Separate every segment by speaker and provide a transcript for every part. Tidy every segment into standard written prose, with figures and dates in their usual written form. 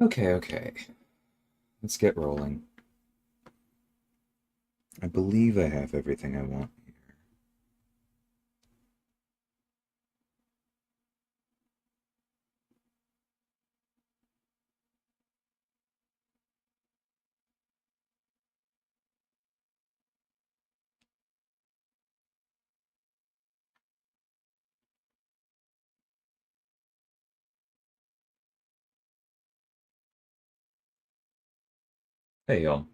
Speaker 1: Okay, okay. Let's get rolling. I believe I have everything I want here. Hey, y'all.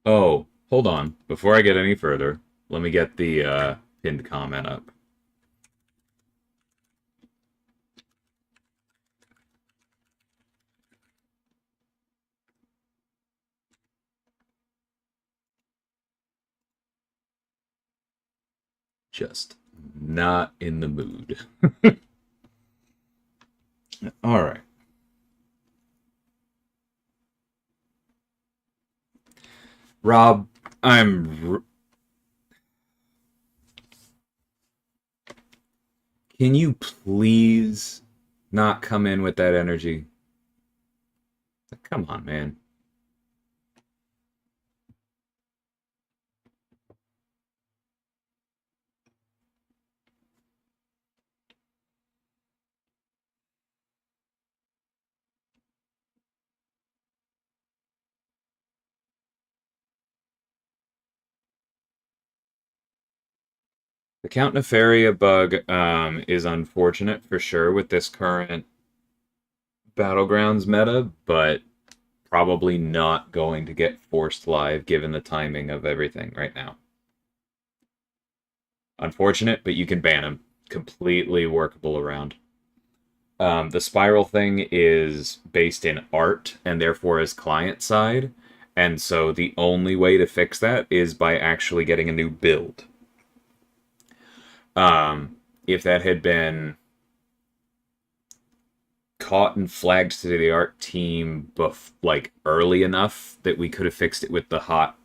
Speaker 1: Oh, hold on. Before I get any further, let me get the pinned comment up. Just not in the mood. All right. Rob, can you please not come in with that energy? Come on, man. The Count Nefaria bug is unfortunate for sure with this current Battlegrounds meta, but probably not going to get forced live given the timing of everything right now. Unfortunate, but you can ban him. Completely workable around. The spiral thing is based in art and therefore is client side, and so the only way to fix that is by actually getting a new build. If that had been caught and flagged to the art team like early enough that we could have fixed it with the hot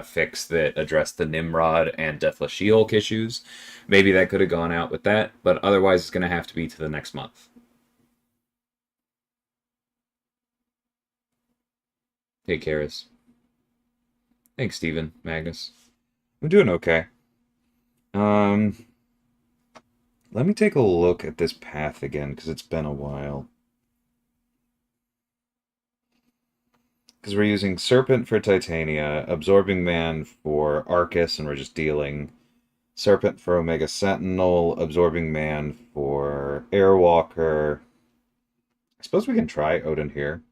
Speaker 1: fix that addressed the Nimrod and Deathless She-Hulk issues, maybe that could have gone out with that, but otherwise it's going to have to be to the next month. Hey, Karis. Thanks, Steven. Magnus. I'm doing okay. Um, Let me take a look at this path again, because it's been a while. Because we're using Serpent for Titania, Absorbing Man for Arcus, and we're just dealing Serpent for Omega Sentinel, Absorbing Man for Airwalker. I suppose we can try Odin here.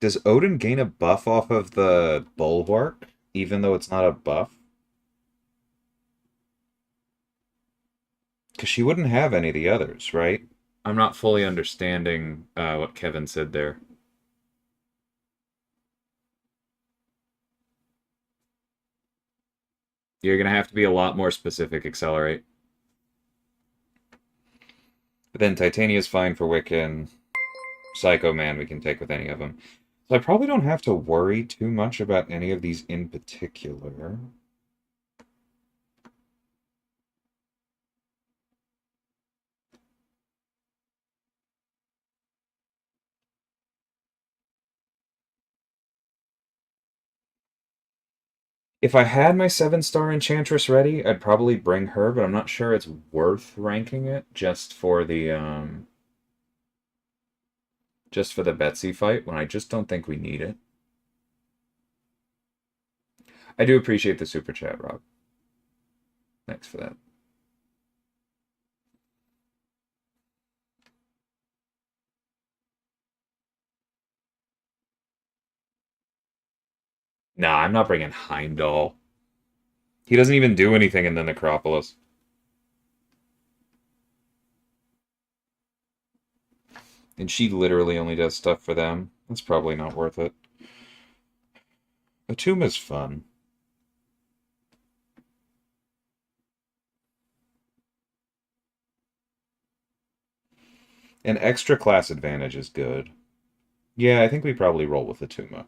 Speaker 1: Does Odin gain a buff off of the Bulwark, even though it's not a buff? Because she wouldn't have any of the others, right? I'm not fully understanding what Kevin said there. You're going to have to be a lot more specific, Accelerate. But then Titania's fine for Wiccan. Psycho Man we can take with any of them. So I probably don't have to worry too much about any of these in particular. If I had my 7-star Enchantress ready, I'd probably bring her, but I'm not sure it's worth ranking it just for the Betsy fight when I just don't think we need it. I do appreciate the super chat, Rob. Thanks for that. Nah, I'm not bringing Heimdall. He doesn't even do anything in the Necropolis. And she literally only does stuff for them. That's probably not worth it. A tomb is fun. An extra class advantage is good. Yeah, I think we probably roll with the Tuma.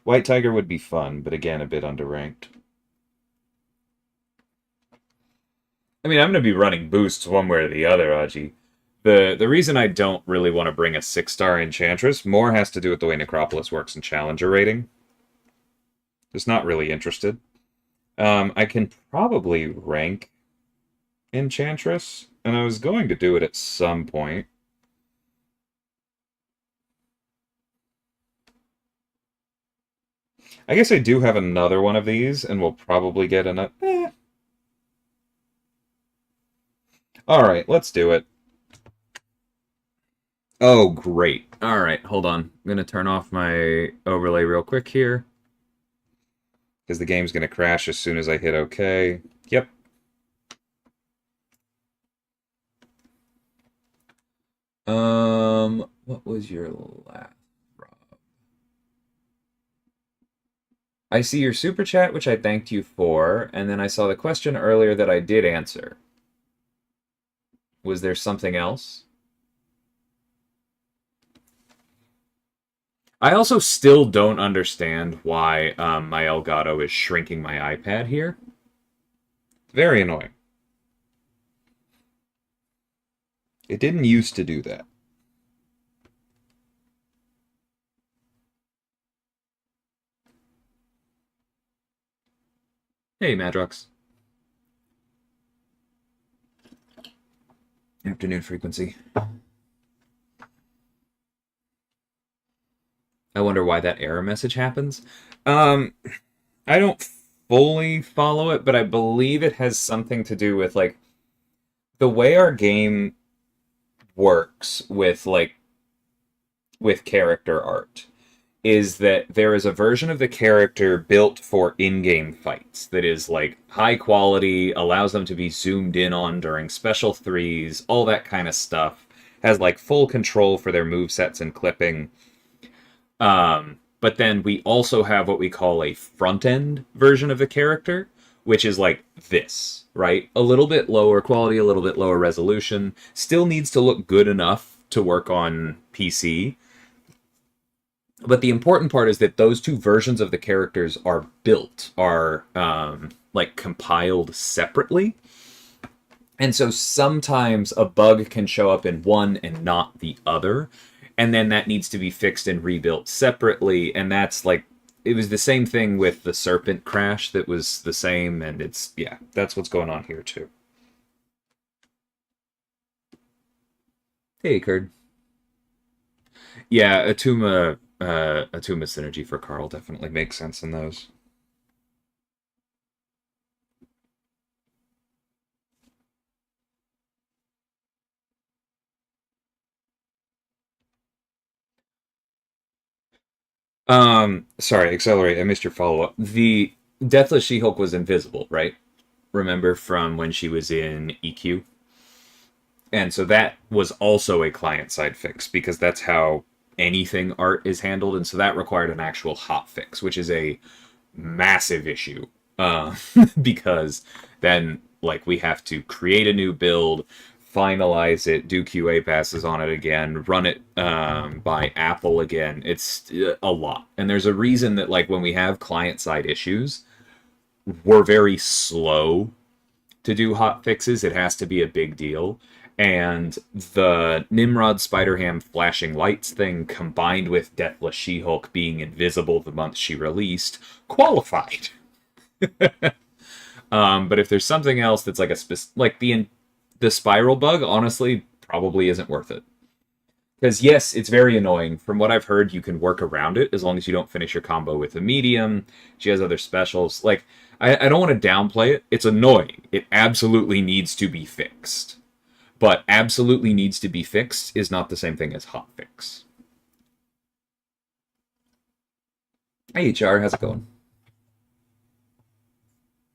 Speaker 1: White Tiger would be fun, but again, a bit underranked. I mean, I'm going to be running boosts one way or the other, Aji. The reason I don't really want to bring a 6-star Enchantress more has to do with the way Necropolis works in Challenger rating. Just not really interested. I can probably rank Enchantress, and I was going to do it at some point. I guess I do have another one of these, and we'll probably get another... Alright, let's do it. Oh, great. Alright, hold on. I'm going to turn off my overlay real quick here. Because the game's going to crash as soon as I hit OK. Yep. What was your last, Rob? I see your super chat, which I thanked you for, and then I saw the question earlier that I did answer. Was there something else? I also still don't understand why my Elgato is shrinking my iPad here. Very annoying. It didn't used to do that. Hey, Madrox. Afternoon frequency. I wonder why that error message happens. I don't fully follow it, but I believe it has something to do with, like, the way our game works with, like, with character art is that there is a version of the character built for in-game fights that is, like, high quality, allows them to be zoomed in on during special threes, all that kind of stuff, has, like, full control for their movesets and clipping. But then we also have what we call a front-end version of the character, which is like this, right? A little bit lower quality, a little bit lower resolution, still needs to look good enough to work on PC. But the important part is that those two versions of the characters are built, are like compiled separately. And so sometimes a bug can show up in one and not the other. And then that needs to be fixed and rebuilt separately. And that's like, it was the same thing with the Serpent crash that was the same. And it's, yeah, that's what's going on here too. Hey, Kurd. Yeah, Atuma synergy for Carl definitely makes sense in those. Sorry, accelerate. I missed your follow-up. The Deathless She-Hulk was invisible, right? Remember from when she was in EQ? And so that was also a client-side fix because that's how anything art is handled, and so that required an actual hot fix, which is a massive issue. Because then, like, we have to create a new build, finalize it, do QA passes on it again, run it by Apple again. It's a lot. And there's a reason that, like, when we have client-side issues, we're very slow to do hot fixes. It has to be a big deal. And the Nimrod Spider-Ham flashing lights thing combined with Deathless She-Hulk being invisible the month she released qualified. But if there's something else that's like like the spiral bug, honestly, probably isn't worth it. Because yes, it's very annoying. From what I've heard, you can work around it as long as you don't finish your combo with a medium. She has other specials. Like, I don't want to downplay it. It's annoying. It absolutely needs to be fixed. But absolutely needs to be fixed is not the same thing as hot fix. Hey, HR, how's it going?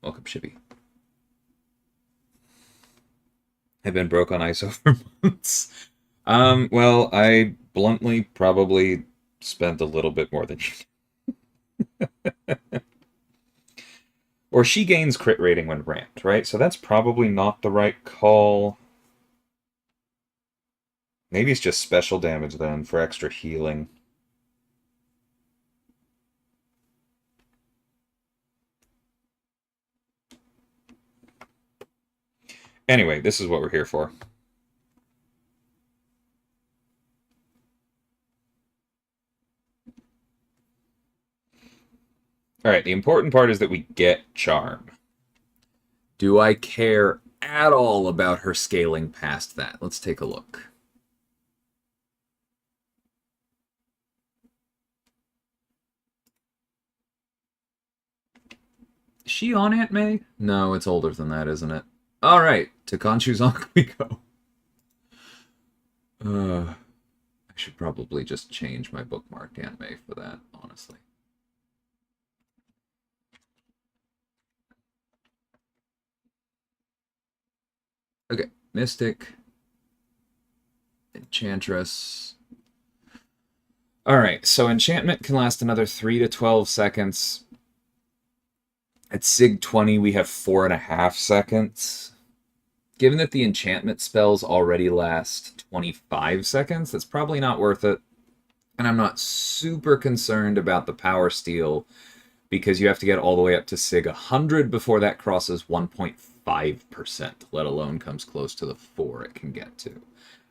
Speaker 1: Welcome, Shippy. I've been broke on ISO for months. Well, I bluntly probably spent a little bit more than you. Or she gains crit rating when ramped, right? So that's probably not the right call. Maybe it's just special damage then for extra healing. Anyway, this is what we're here for. Alright, the important part is that we get Charm. Do I care at all about her scaling past that? Let's take a look. Is she on Aunt May? No, it's older than that, isn't it? Alright, to Khonshu's on we go. I should probably just change my bookmark Aunt May for that, honestly. Okay, Mystic. Enchantress. Alright, so enchantment can last another 3 to 12 seconds. At Sig 20, we have 4.5 seconds. Given that the enchantment spells already last 25 seconds, that's probably not worth it. And I'm not super concerned about the power steal, because you have to get all the way up to Sig 100 before that crosses 1.5%, let alone comes close to the 4 it can get to.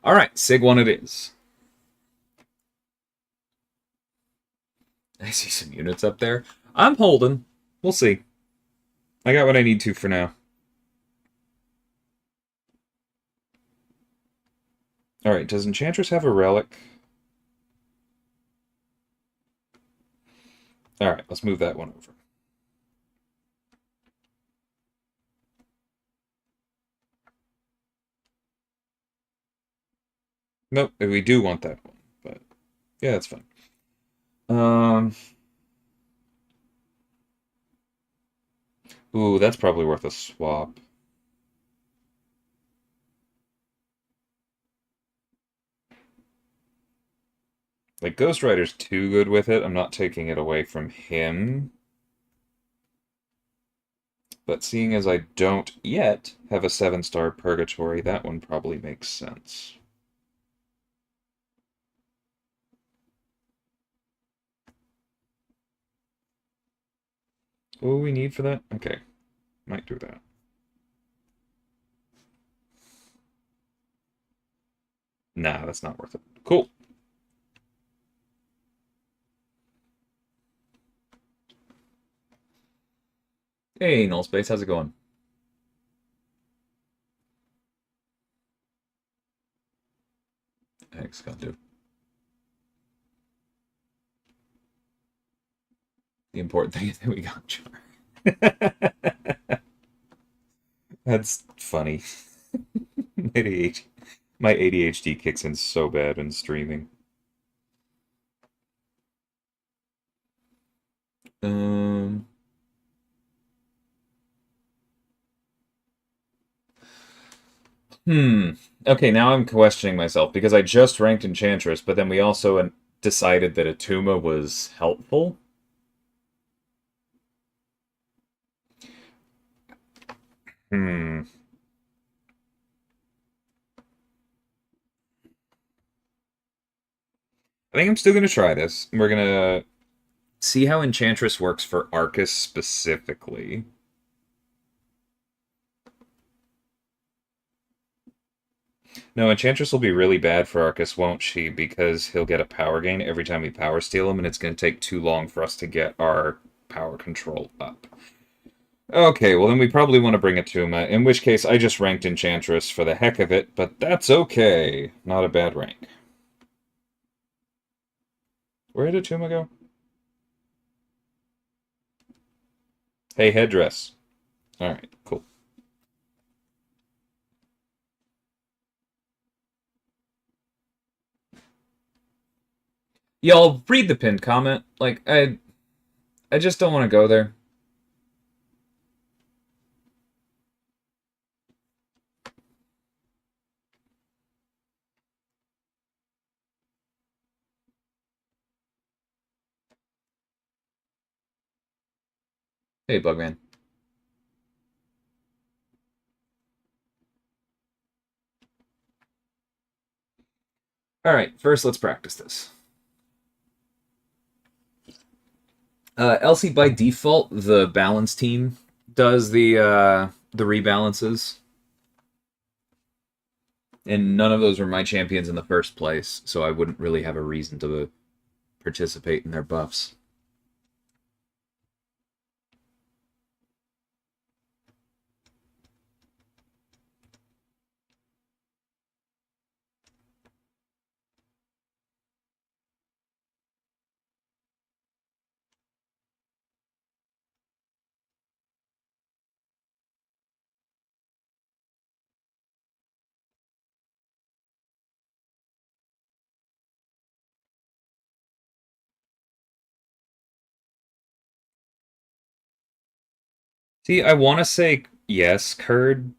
Speaker 1: Alright, Sig 1 it is. I see some units up there. I'm holding. We'll see. I got what I need to for now. Alright, does Enchantress have a relic? Alright, let's move that one over. Nope, we do want that one, but yeah, that's fine. Ooh, that's probably worth a swap. Like, Ghost Rider's too good with it. I'm not taking it away from him. But seeing as I don't yet have a 7-star Purgatory, that one probably makes sense. What do we need for that? Okay, might do that. Nah, that's not worth it. Cool. Hey, Null Space, how's it going? Thanks, got to. The important thing is that we got Char. That's funny. My ADHD kicks in so bad when streaming. Okay, now I'm questioning myself because I just ranked Enchantress, but then we also decided that Atuma was helpful. I think I'm still going to try this. We're going to see how Enchantress works for Arcus specifically. No, Enchantress will be really bad for Arcus, won't she? Because he'll get a power gain every time we power steal him, and it's going to take too long for us to get our power control up. Okay, well then we probably want to bring Atuma, in which case I just ranked Enchantress for the heck of it, but that's okay. Not a bad rank. Where did Atuma go? Hey, Headdress. Alright, cool. Y'all read the pinned comment. Like, I just don't want to go there. Hey, Bugman. Alright, first let's practice this. Elsie, by default, the balance team does the rebalances. And none of those were my champions in the first place, so I wouldn't really have a reason to participate in their buffs. See, I want to say yes, Kurd.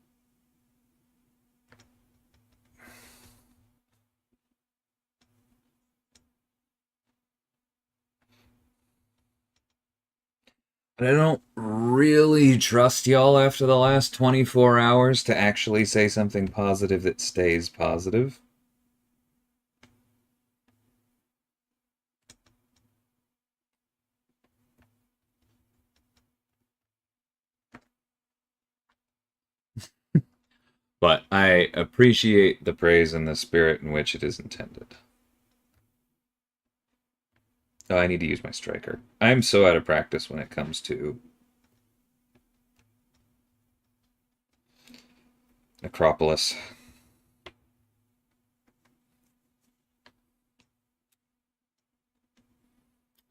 Speaker 1: But I don't really trust y'all after the last 24 hours to actually say something positive that stays positive. But I appreciate the praise and the spirit in which it is intended. Oh, I need to use my striker. I'm so out of practice when it comes to Necropolis.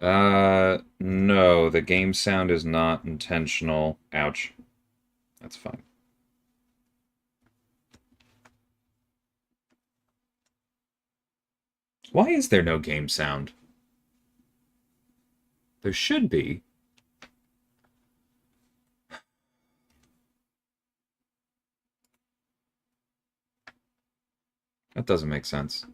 Speaker 1: No, the game sound is not intentional. Ouch. That's fine. Why is there no game sound? There should be. That doesn't make sense.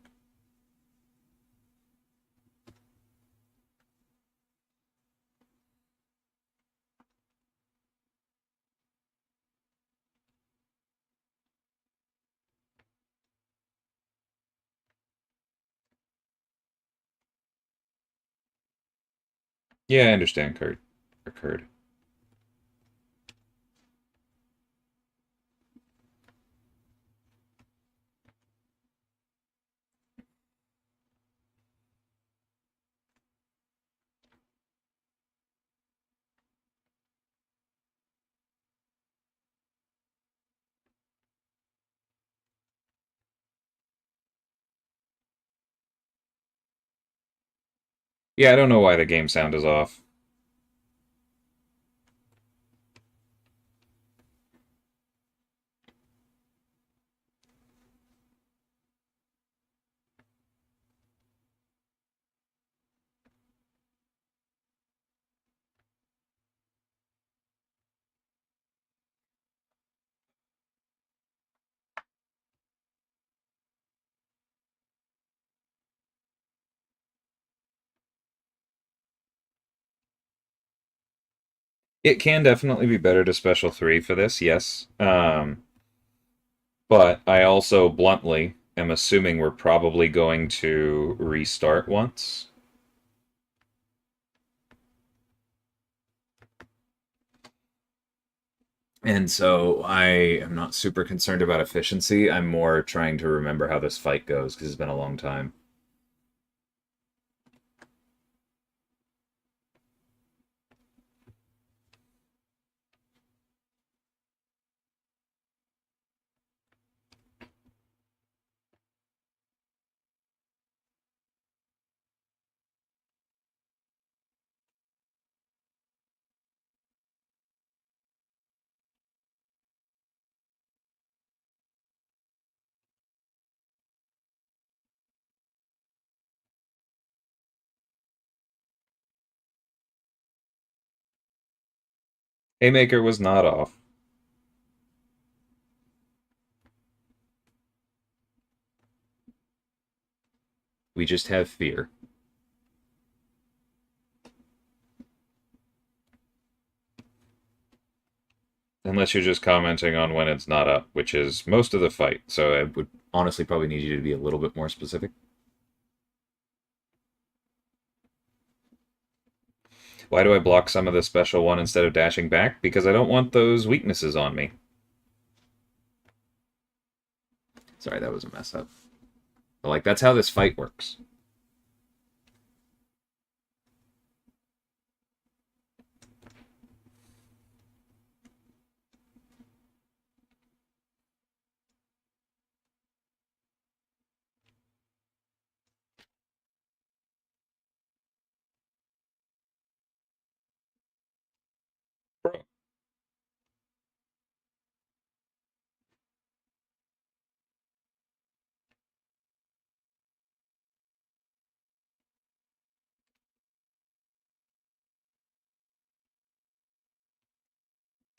Speaker 1: Yeah, I understand, Kurt. Occurred. Yeah, I don't know why the game sound is off. It can definitely be better to Special 3 for this, yes. But I also bluntly am assuming we're probably going to restart once. And so I am not super concerned about efficiency. I'm more trying to remember how this fight goes because it's been a long time. Haymaker was not off. We just have fear. Unless you're just commenting on when it's not up, which is most of the fight. So I would honestly probably need you to be a little bit more specific. Why do I block some of the special one instead of dashing back? Because I don't want those weaknesses on me. Sorry, that was a mess up. But, like, that's how this fight works.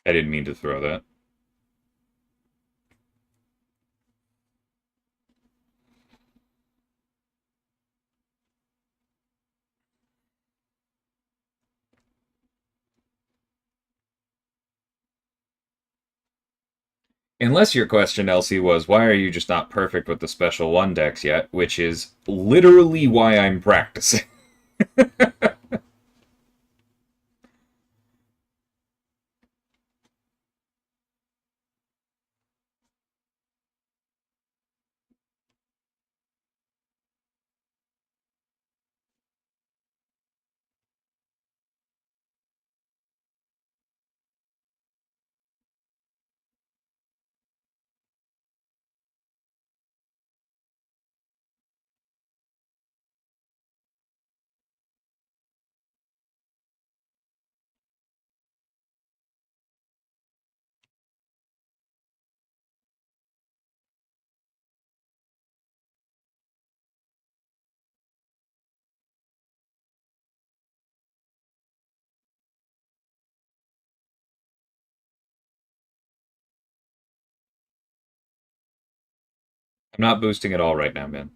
Speaker 1: I didn't mean to throw that. Unless your question, Elsie, was why are you just not perfect with the special one decks yet? Which is literally why I'm practicing. I'm not boosting at all right now, man.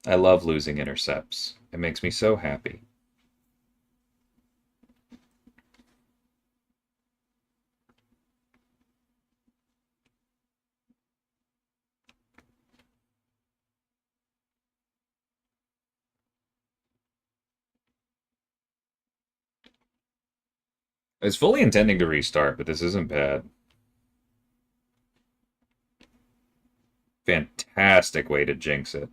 Speaker 1: I love losing intercepts. It makes me so happy. I was fully intending to restart, but this isn't bad. Fantastic way to jinx it.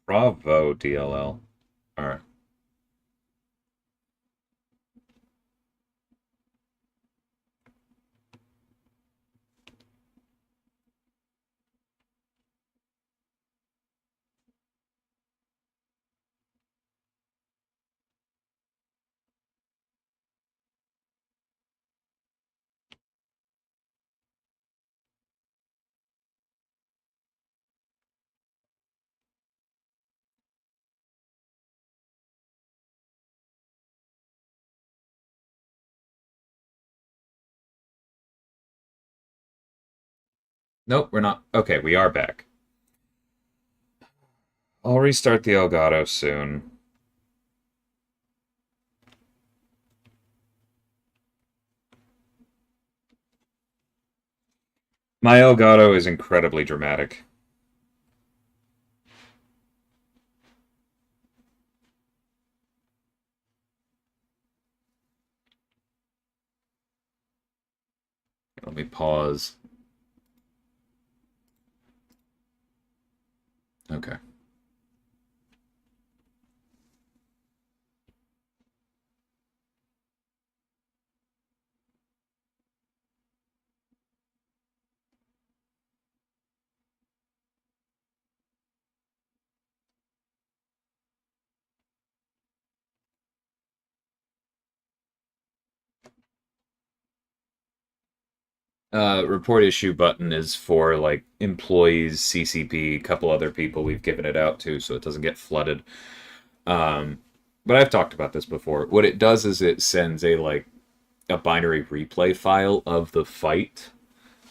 Speaker 1: Bravo, DLL. Alright. Nope, we're not. Okay, we are back. I'll restart the Elgato soon. My Elgato is incredibly dramatic. Let me pause. Okay. Report issue button is for like employees, CCP, a couple other people we've given it out to, so it doesn't get flooded. Um, but I've talked about this before. What it does is it sends a binary replay file of the fight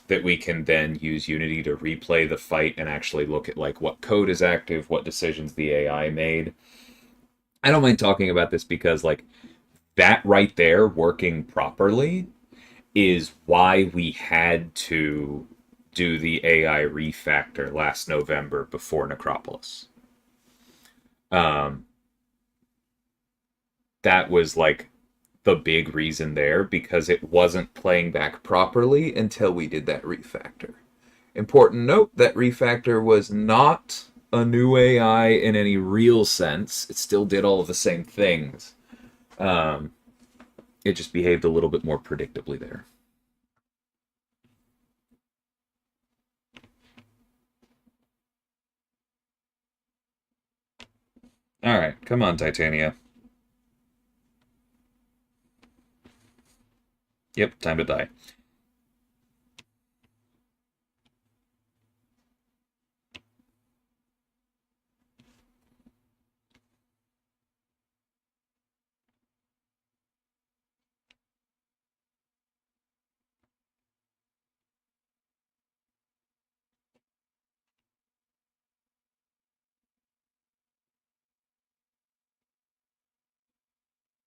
Speaker 1: that we can then use Unity to replay the fight and actually look at like what code is active, what decisions the AI made. I don't mind talking about this because like that right there working properly is why we had to do the AI refactor last November before Necropolis. Um, that was like the big reason there, because it wasn't playing back properly until we did that refactor. Important note, that refactor was not a new AI in any real sense. It still did all of the same things. Um, it just behaved a little bit more predictably there. All right, come on, Titania. Yep, time to die.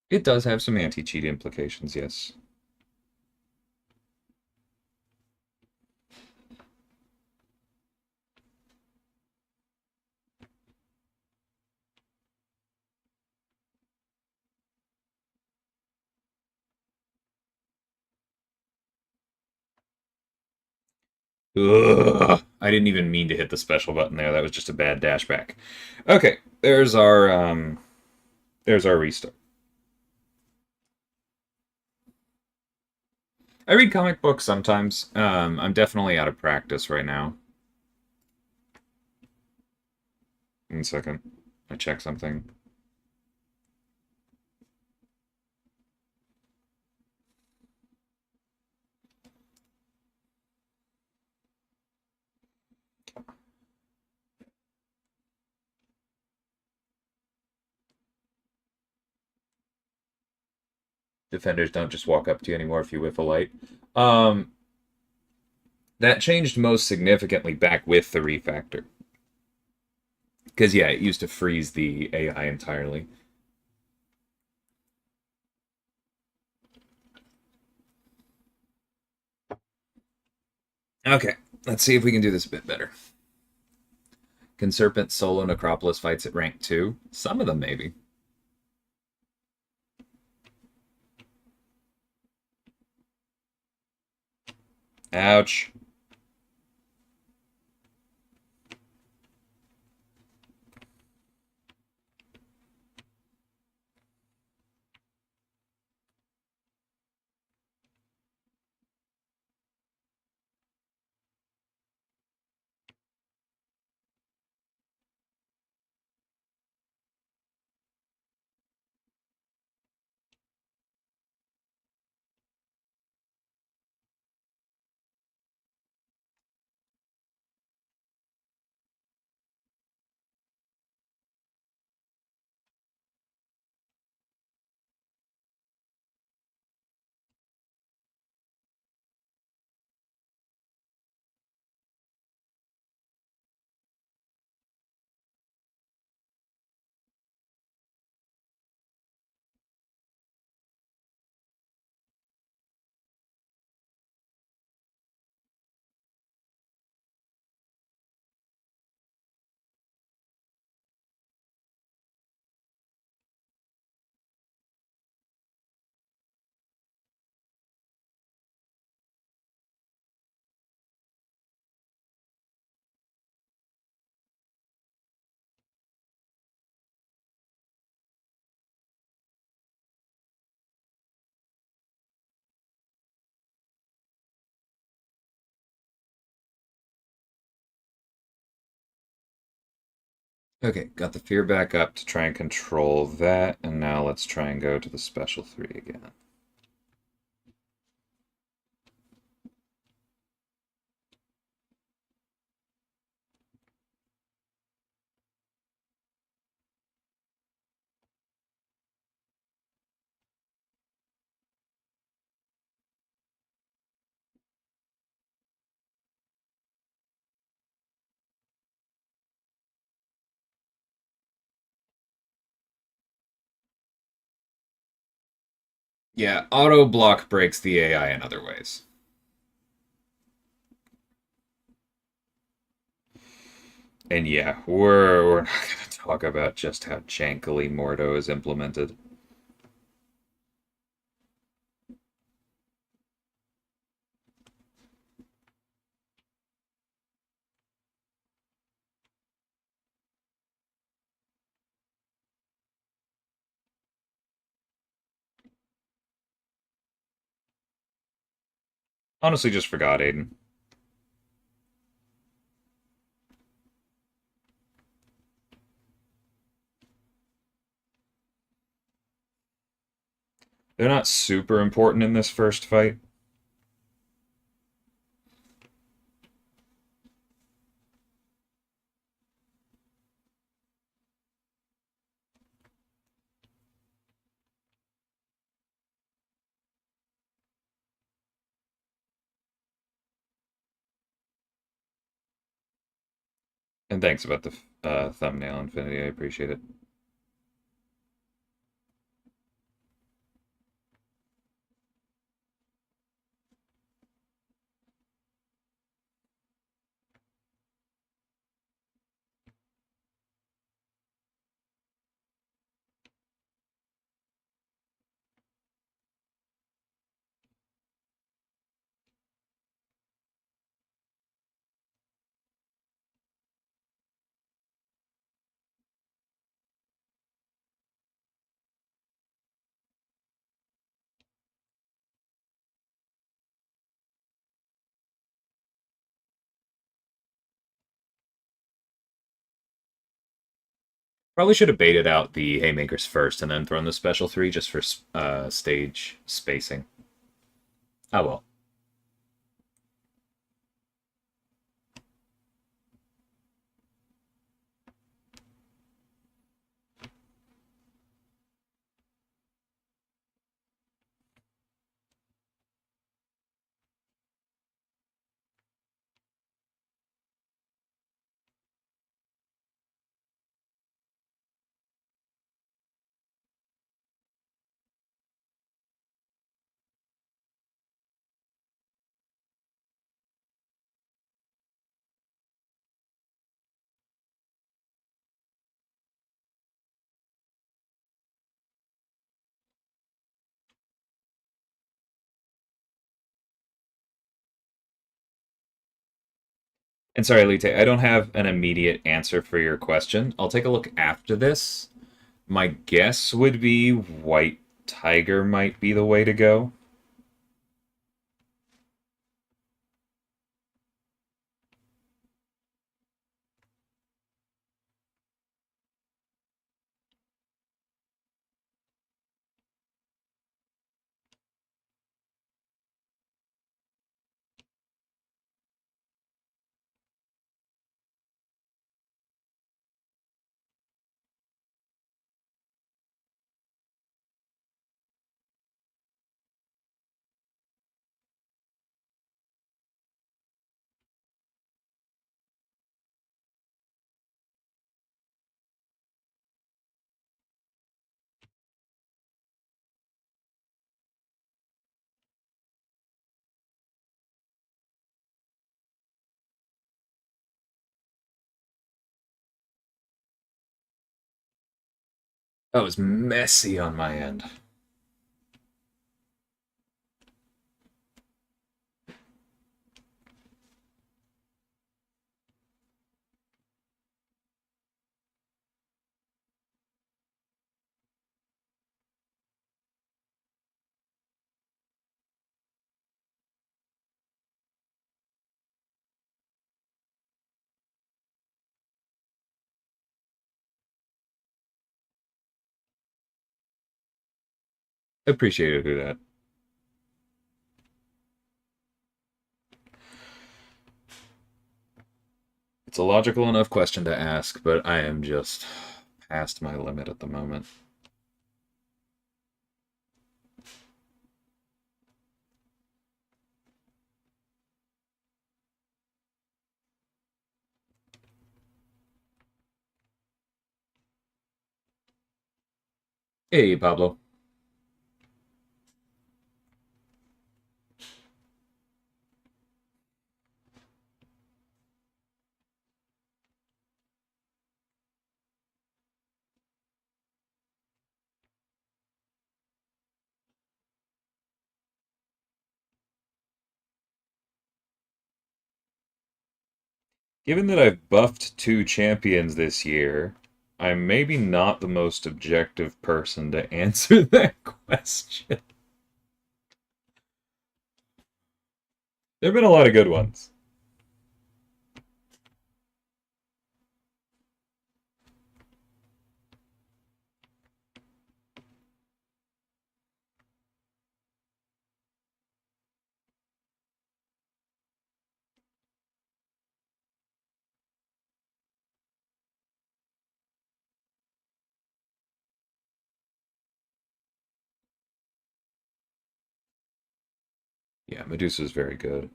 Speaker 1: It does have some anti-cheat implications, yes. Ugh. I didn't even mean to hit the special button there. That was just a bad dashback. Okay, there's our restart. I read comic books sometimes. I'm definitely out of practice right now. 1 second. I check something. Defenders don't just walk up to you anymore if you whiff a light. Um, that changed most significantly back with the refactor. Because, yeah, it used to freeze the AI entirely. Okay, let's see if we can do this a bit better. Can Serpent solo Necropolis fights at rank 2? Some of them, maybe. Ouch. Okay, got the fear back up to try and control that, and now let's try and go to the special 3 again. Yeah, auto block breaks the AI in other ways. And yeah, we're not going to talk about just how jankily Mordo is implemented. Honestly, just forgot, Aiden. They're not super important in this first fight. And thanks about the thumbnail, Infinity. I appreciate it. Probably should have baited out the haymakers first and then thrown the special 3 just for stage spacing. Oh well. And sorry, Elite, I don't have an immediate answer for your question. I'll take a look after this. My guess would be White Tiger might be the way to go. That was messy on my end. Appreciate it, do that. It's a logical enough question to ask, but I am just past my limit at the moment. Hey, Pablo. Given that I've buffed 2 champions this year, I'm maybe not the most objective person to answer that question. There have been a lot of good ones. Yeah, Medusa's very good.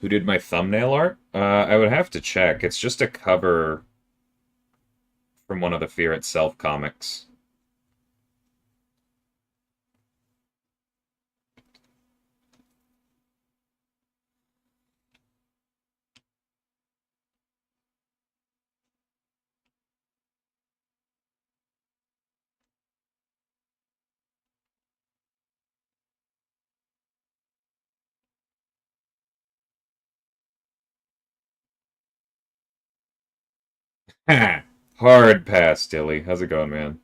Speaker 1: Who did my thumbnail art? I would have to check. It's just a cover from one of the Fear Itself comics. Ha! Hard pass, Dilly. How's it going, man?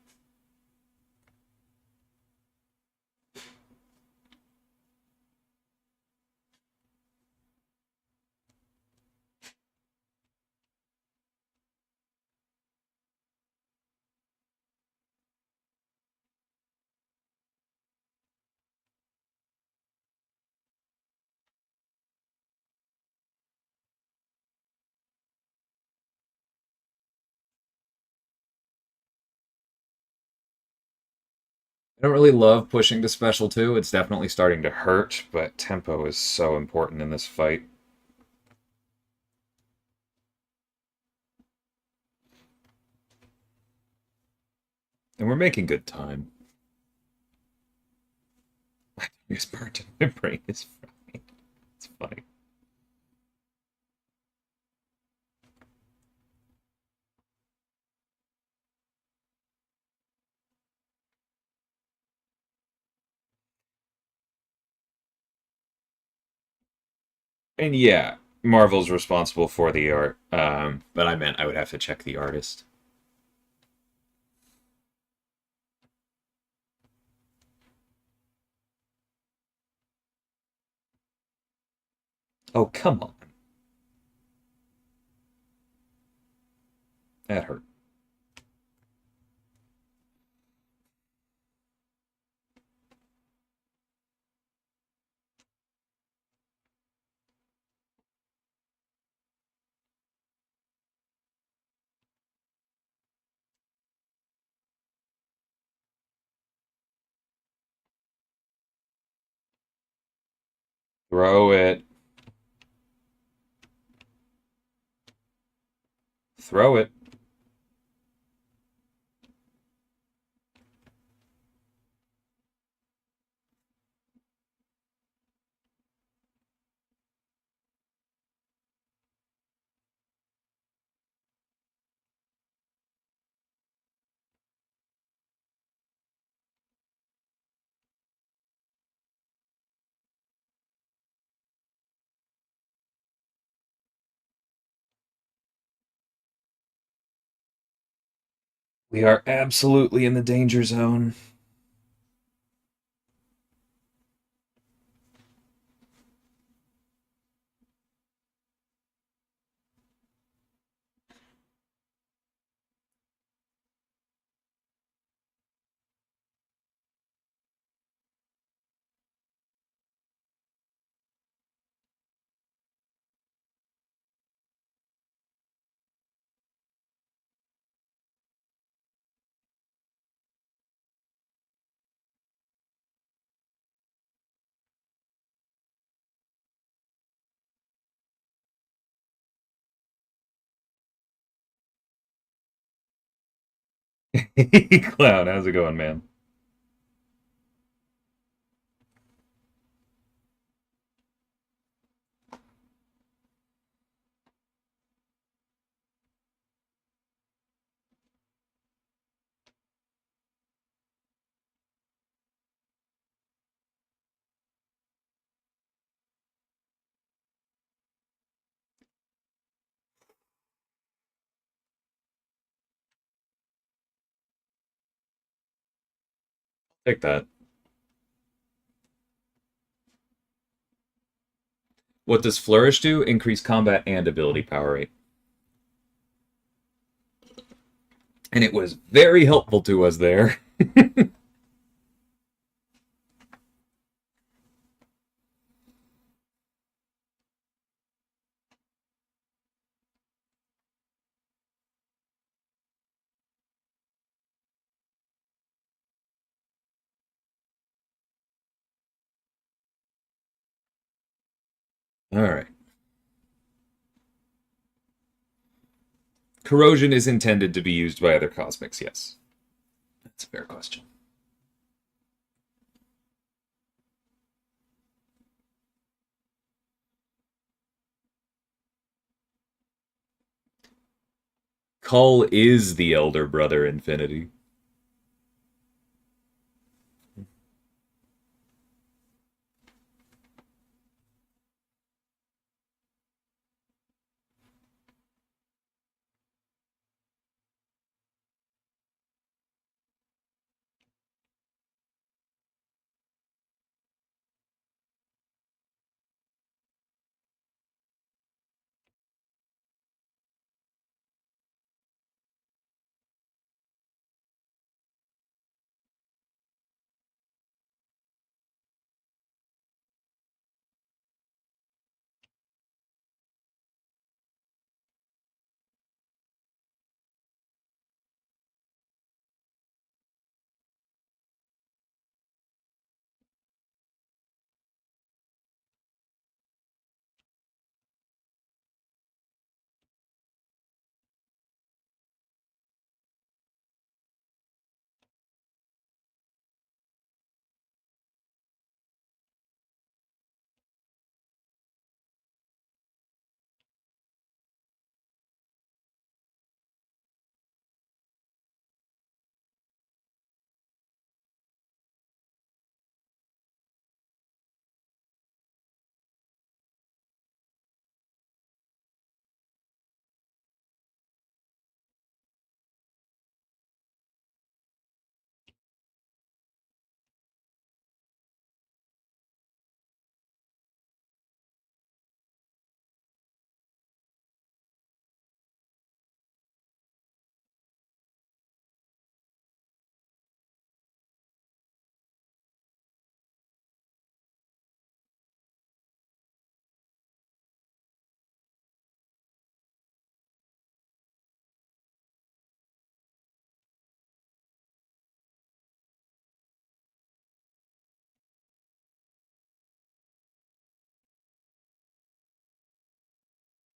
Speaker 1: I don't really love pushing to special 2. It's definitely starting to hurt, but tempo is so important in this fight. And we're making good time. My tongue is burnt and my brain is fried. It's funny. And yeah, Marvel's responsible for the art. But I meant I would have to check the artist. Oh, come on. That hurt. Throw it. Throw it. We are absolutely in the danger zone. Clown, how's it going, man? Take that. What does Flourish do? Increase combat and ability power rate. And it was very helpful to us there. All right. Corrosion is intended to be used by other cosmics, yes. That's a fair question. Kull is the elder brother Infinity.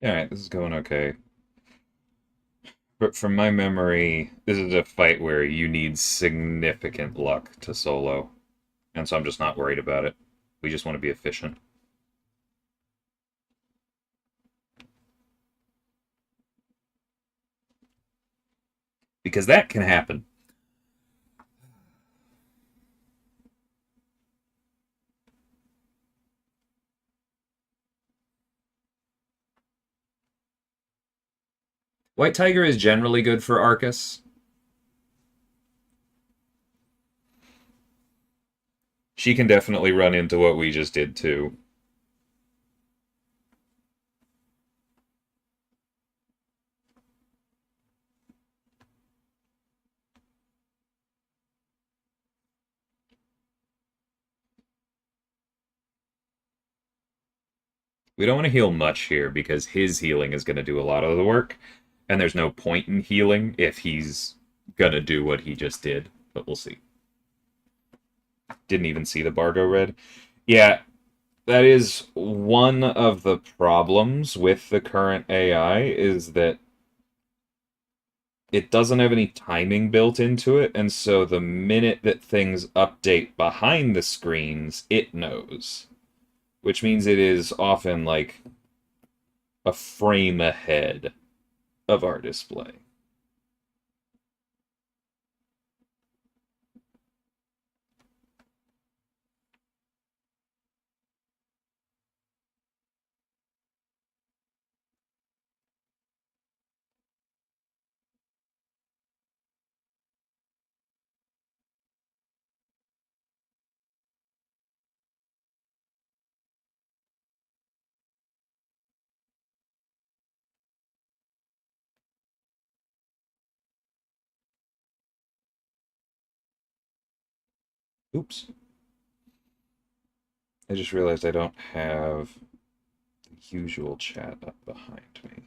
Speaker 1: Alright, this is going okay. But from my memory, this is a fight where you need significant luck to solo. And so I'm just not worried about it. We just want to be efficient. Because that can happen. White Tiger is generally good for Arcus. She can definitely run into what we just did too. We don't want to heal much here because his healing is going to do a lot of the work, and there's no point in healing if he's going to do what he just did, but we'll see. Didn't even see the Bargo red. Yeah, that is one of the problems with the current AI is that it doesn't have any timing built into it, and so the minute that things update behind the screens, it knows. Which means it is often like a frame ahead of our display. Oops. I just realized I don't have the usual chat up behind me.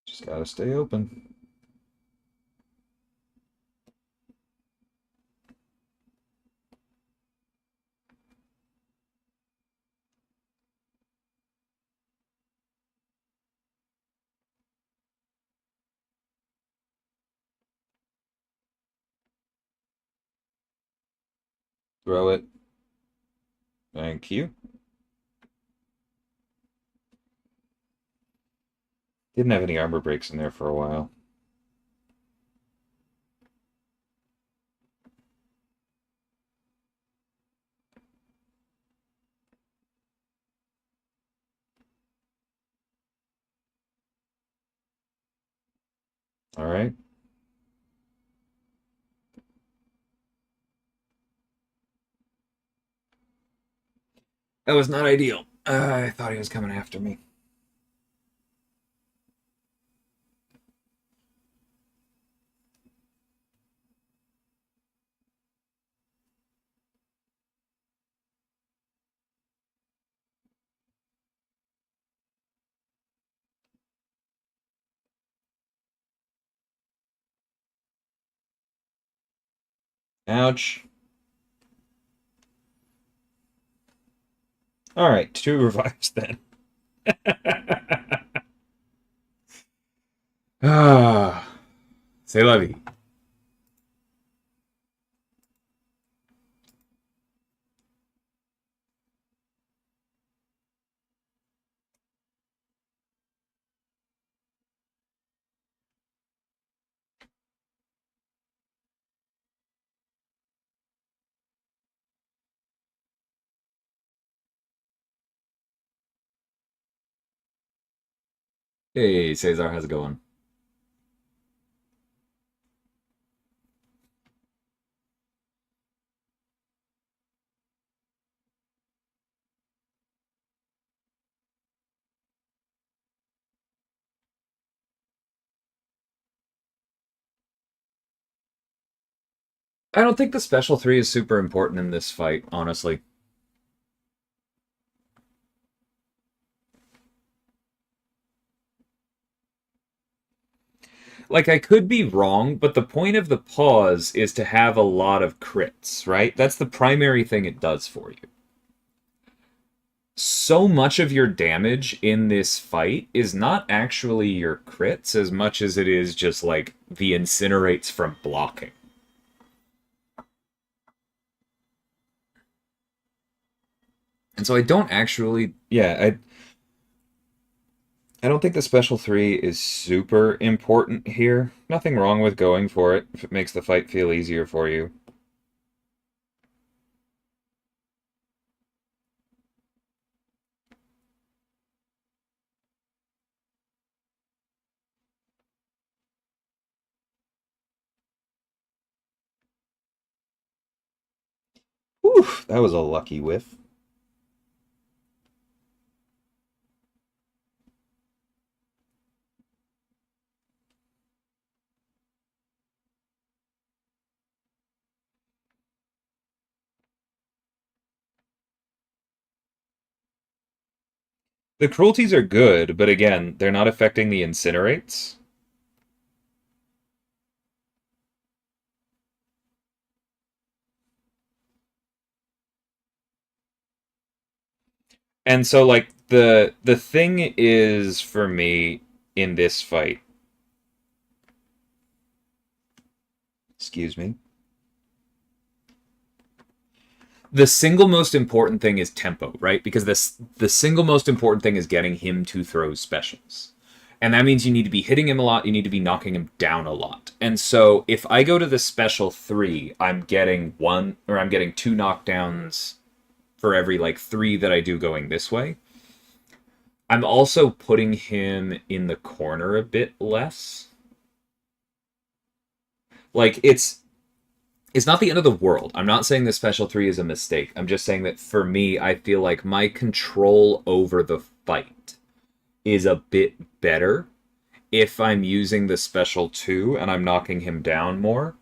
Speaker 1: Just gotta stay open. Throw it. Thank you. Didn't have any armor breaks in there for a while. All right. That was not ideal. I thought he was coming after me. Ouch. All right, 2 revives then. Ah, c'est la vie. Hey, Cesar, how's it going? I don't think the special 3 is super important in this fight, honestly. Like, I could be wrong, but the point of the pause is to have a lot of crits, right? That's the primary thing it does for you. So much of your damage in this fight is not actually your crits as much as it is just, like, the incinerates from blocking. And so I don't actually... Yeah, I don't think the special 3 is super important here. Nothing wrong with going for it if it makes the fight feel easier for you. Whew, that was a lucky whiff. The cruelties are good, but again, they're not affecting the incinerates. And so, like, The thing is, for me, in this fight, excuse me, the single most important thing is tempo, right? Because the single most important thing is getting him to throw specials. And that means you need to be hitting him a lot, you need to be knocking him down a lot. And so if I go to the special 3, I'm getting two knockdowns for every like 3 that I do going this way. I'm also putting him in the corner a bit less. Like it's not the end of the world. I'm not saying the special 3 is a mistake. I'm just saying that for me, I feel like my control over the fight is a bit better if I'm using the special 2 and I'm knocking him down more.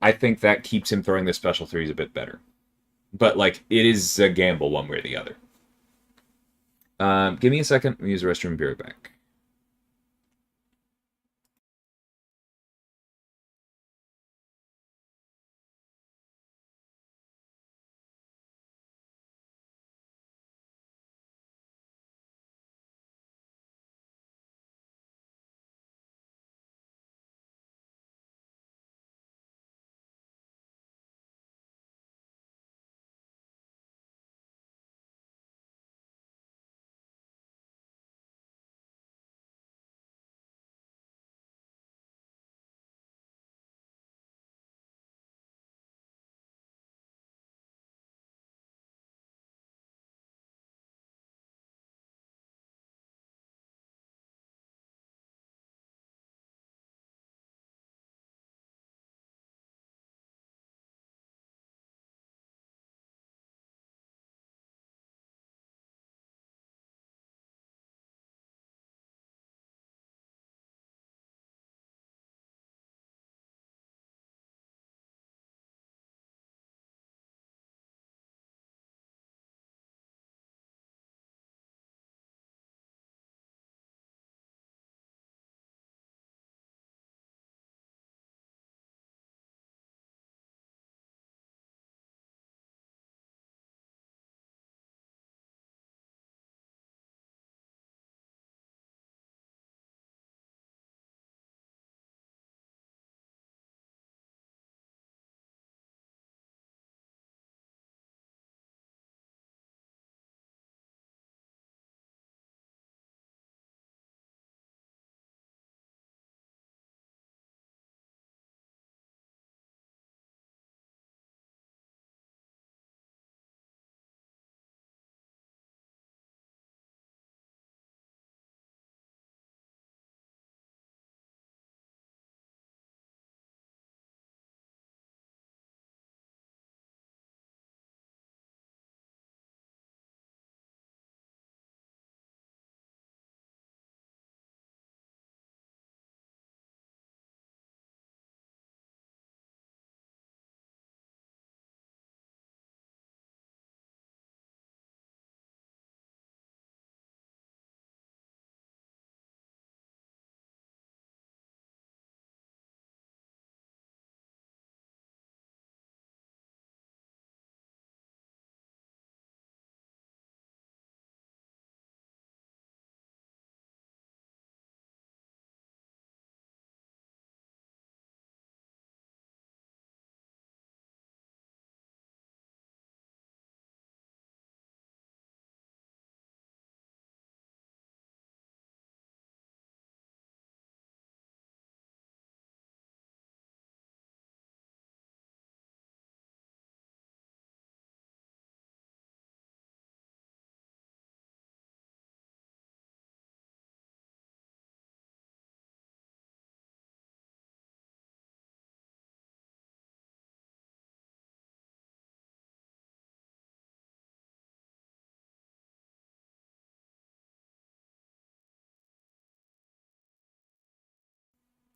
Speaker 1: I think that keeps him throwing the special 3s a bit better. But, like, it is a gamble one way or the other. Give me a second. I'll use the restroom and be right back.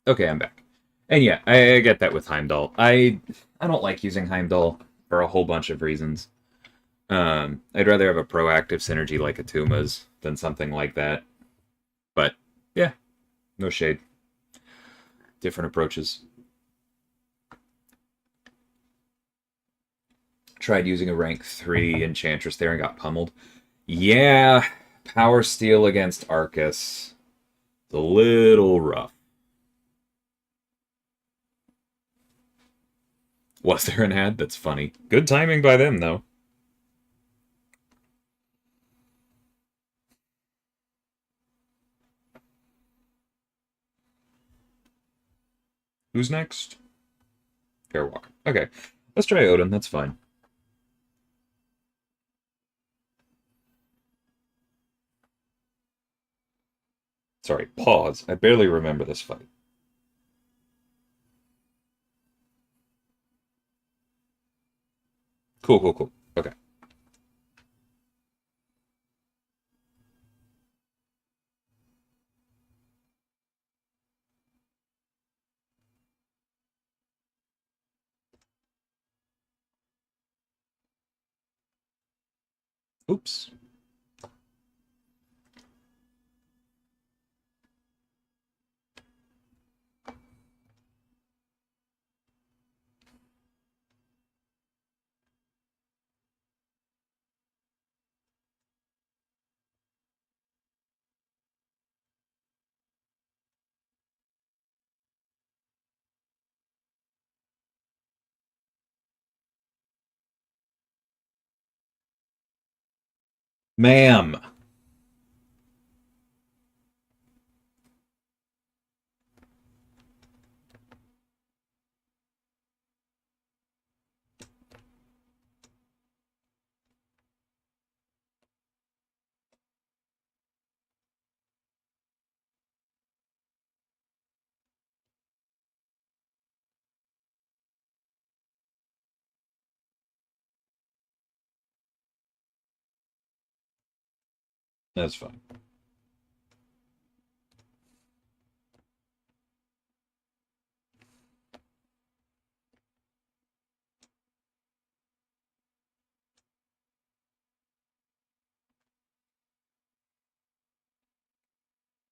Speaker 1: Okay, I'm back. And yeah, I get that with Heimdall. I don't like using Heimdall for a whole bunch of reasons. I'd rather have a proactive synergy like Atuma's than something like that. But yeah, no shade. Different approaches. Tried using a rank 3 Enchantress there and got pummeled. Yeah, Power Steel against Arcus. It's a little rough. Was there an ad? That's funny. Good timing by them, though. Who's next? Fairwalk. Okay. Let's try Odin. That's fine. Sorry, pause. I barely remember this fight. Cool, cool, cool. Okay. Oops. Ma'am. That's fine.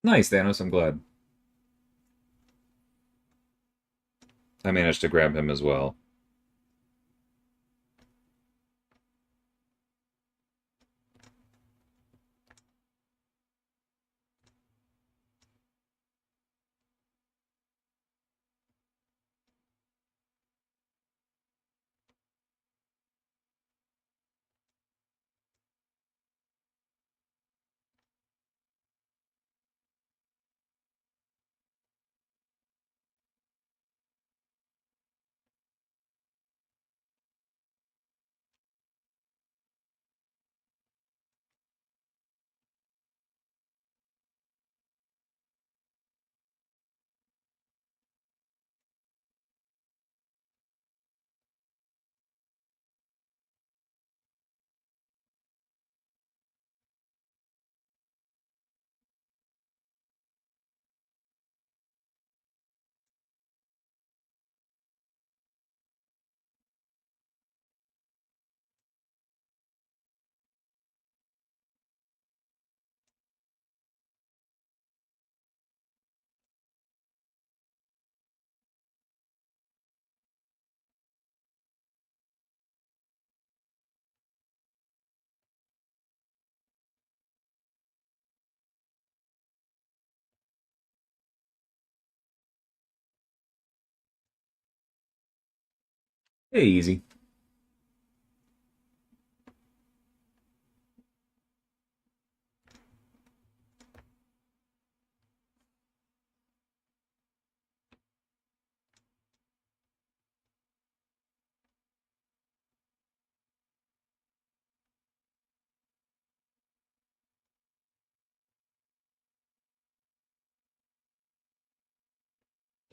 Speaker 1: Nice, Thanos. I'm glad. I managed to grab him as well. Hey, easy.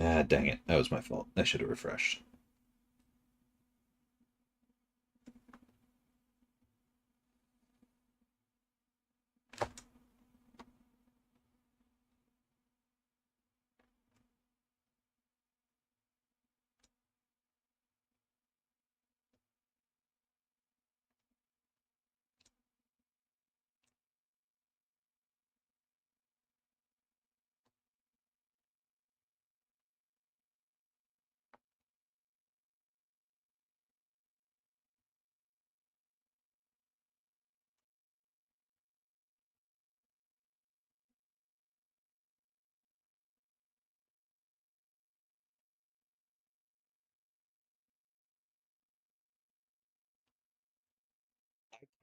Speaker 1: Ah, dang it. That was my fault. I should have refreshed.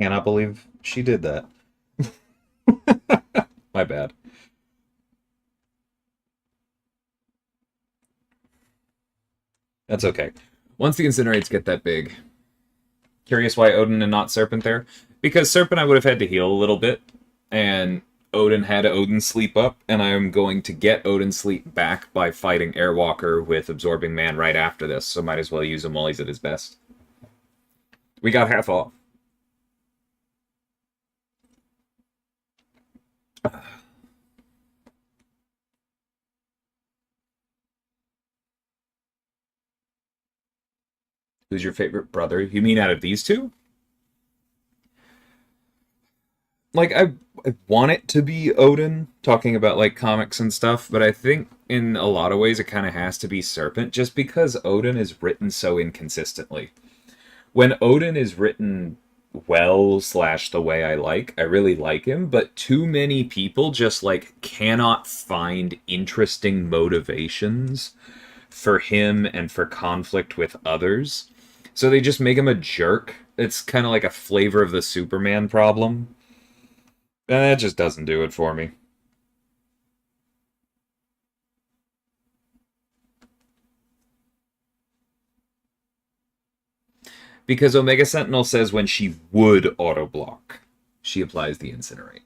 Speaker 1: Cannot believe she did that. My bad. That's okay. Once the incinerates get that big. Curious why Odin and not Serpent there? Because Serpent I would have had to heal a little bit, and Odin had Odin sleep up, and I'm going to get Odin sleep back by fighting Airwalker with Absorbing Man right after this, so might as well use him while he's at his best. We got half off. Who's your favorite brother? You mean out of these two? Like, I want it to be Odin, talking about, like, comics and stuff, but I think in a lot of ways it kind of has to be Serpent, just because Odin is written so inconsistently. When Odin is written well slash the way I really like him, but too many people just, like, cannot find interesting motivations for him and for conflict with others. So they just make him a jerk. It's kind of like a flavor of the Superman problem. And that just doesn't do it for me. Because Omega Sentinel says when she would auto block, she applies the Incinerate.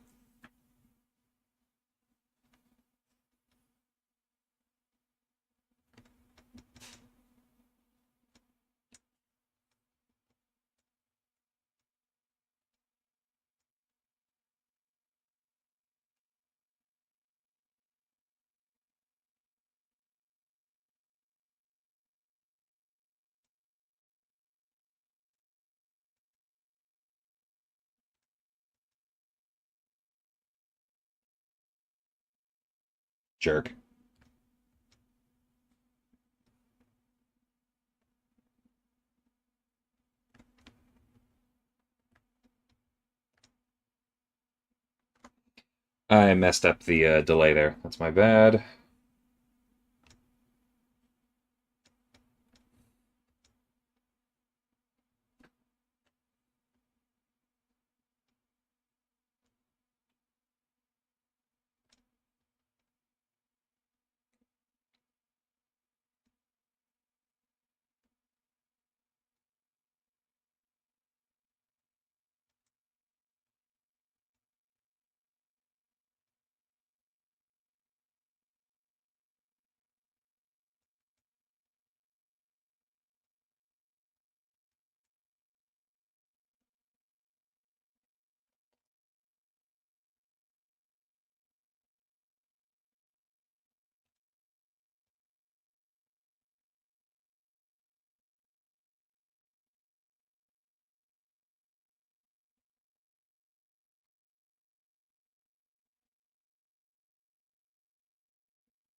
Speaker 1: Jerk. I messed up the delay there. That's my bad.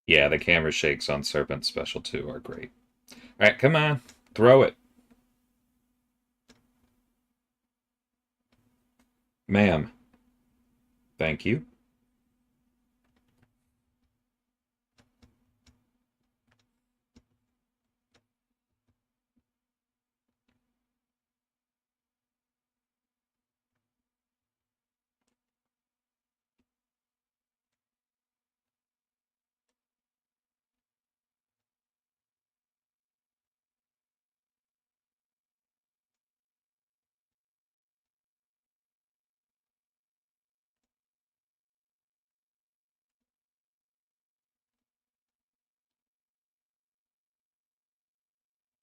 Speaker 1: Yeah, the camera shakes on Serpent Special 2 are great. Alright, come on. Throw it. Ma'am. Thank you.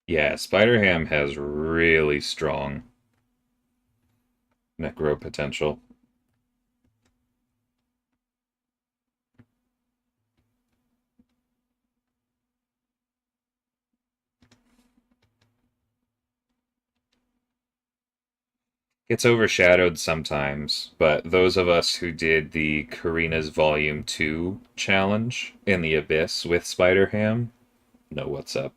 Speaker 1: Yeah, Spider-Ham has really strong necro potential. It's overshadowed sometimes, but those of us who did the Carina's Volume 2 challenge in the Abyss with Spider-Ham know what's up.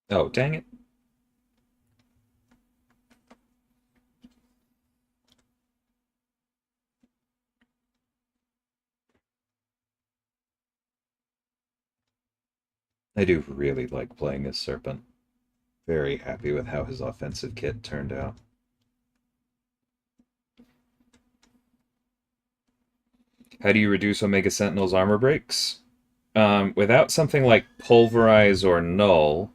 Speaker 1: Oh, dang it. I do really like playing as Serpent. Very happy with how his offensive kit turned out. How do you reduce Omega Sentinel's armor breaks? Without something like Pulverize or Null,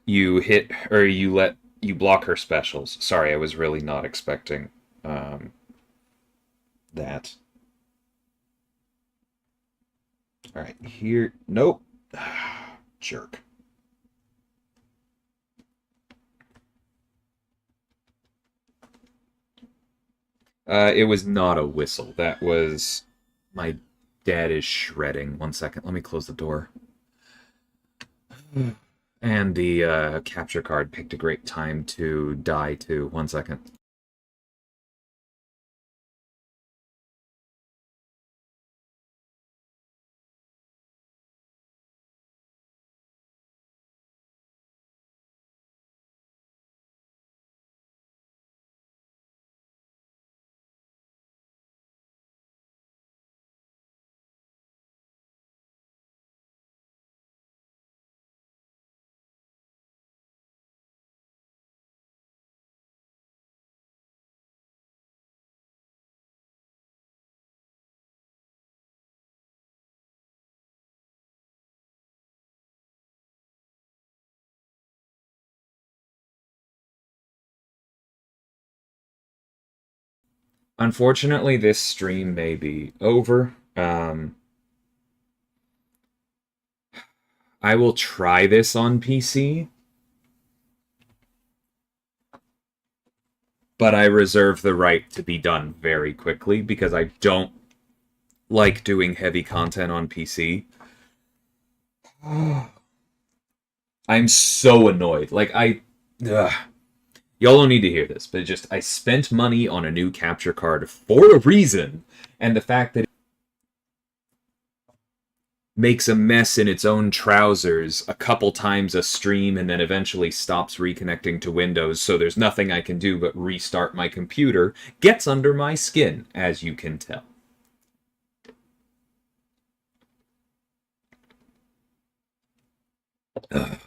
Speaker 1: you hit or you block her specials. Sorry, I was really not expecting um, that. All right, here. Nope. Jerk. It was not a whistle. That was my dad is shredding. 1 second. Let me close the door. And the capture card picked a great time to die too. 1 second. Unfortunately, this stream may be over. I will try this on PC, but I reserve the right to be done very quickly because I don't like doing heavy content on PC. I'm so annoyed. Ugh. Y'all don't need to hear this, but I spent money on a new capture card for a reason, and the fact that it makes a mess in its own trousers a couple times a stream and then eventually stops reconnecting to Windows, so there's nothing I can do but restart my computer, gets under my skin, as you can tell. Ugh.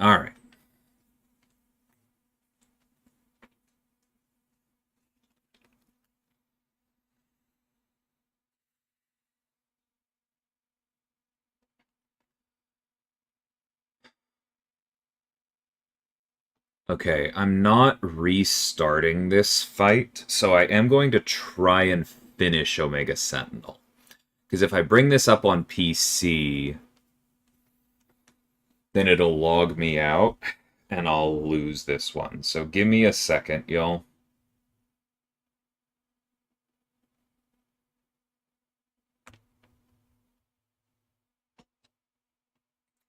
Speaker 1: All right. Okay, I'm not restarting this fight, so I am going to try and finish Omega Sentinel. Because if I bring this up on PC, then it'll log me out, and I'll lose this one. So give me a second, y'all.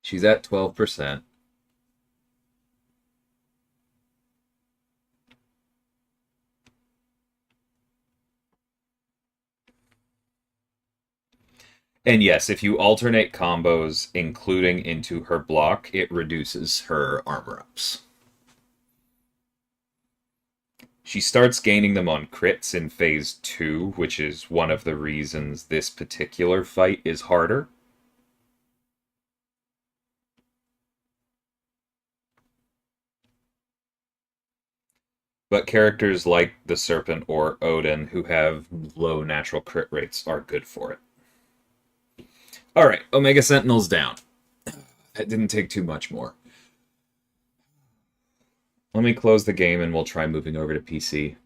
Speaker 1: She's at 12%. And yes, if you alternate combos, including into her block, it reduces her armor ups. She starts gaining them on crits in phase 2, which is one of the reasons this particular fight is harder. But characters like the Serpent or Odin, who have low natural crit rates, are good for it. Alright, Omega Sentinel's down. That didn't take too much more. Let me close the game and we'll try moving over to PC.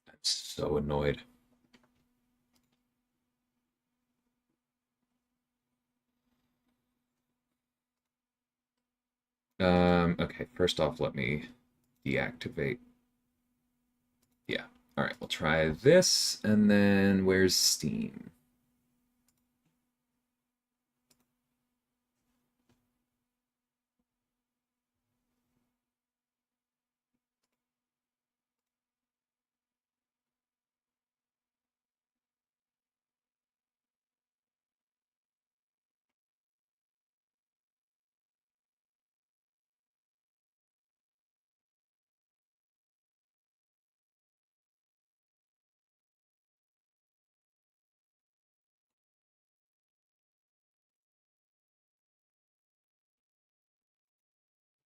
Speaker 1: I'm so annoyed. Okay, first off, let me deactivate. Yeah. Alright, we'll try this, and then where's Steam?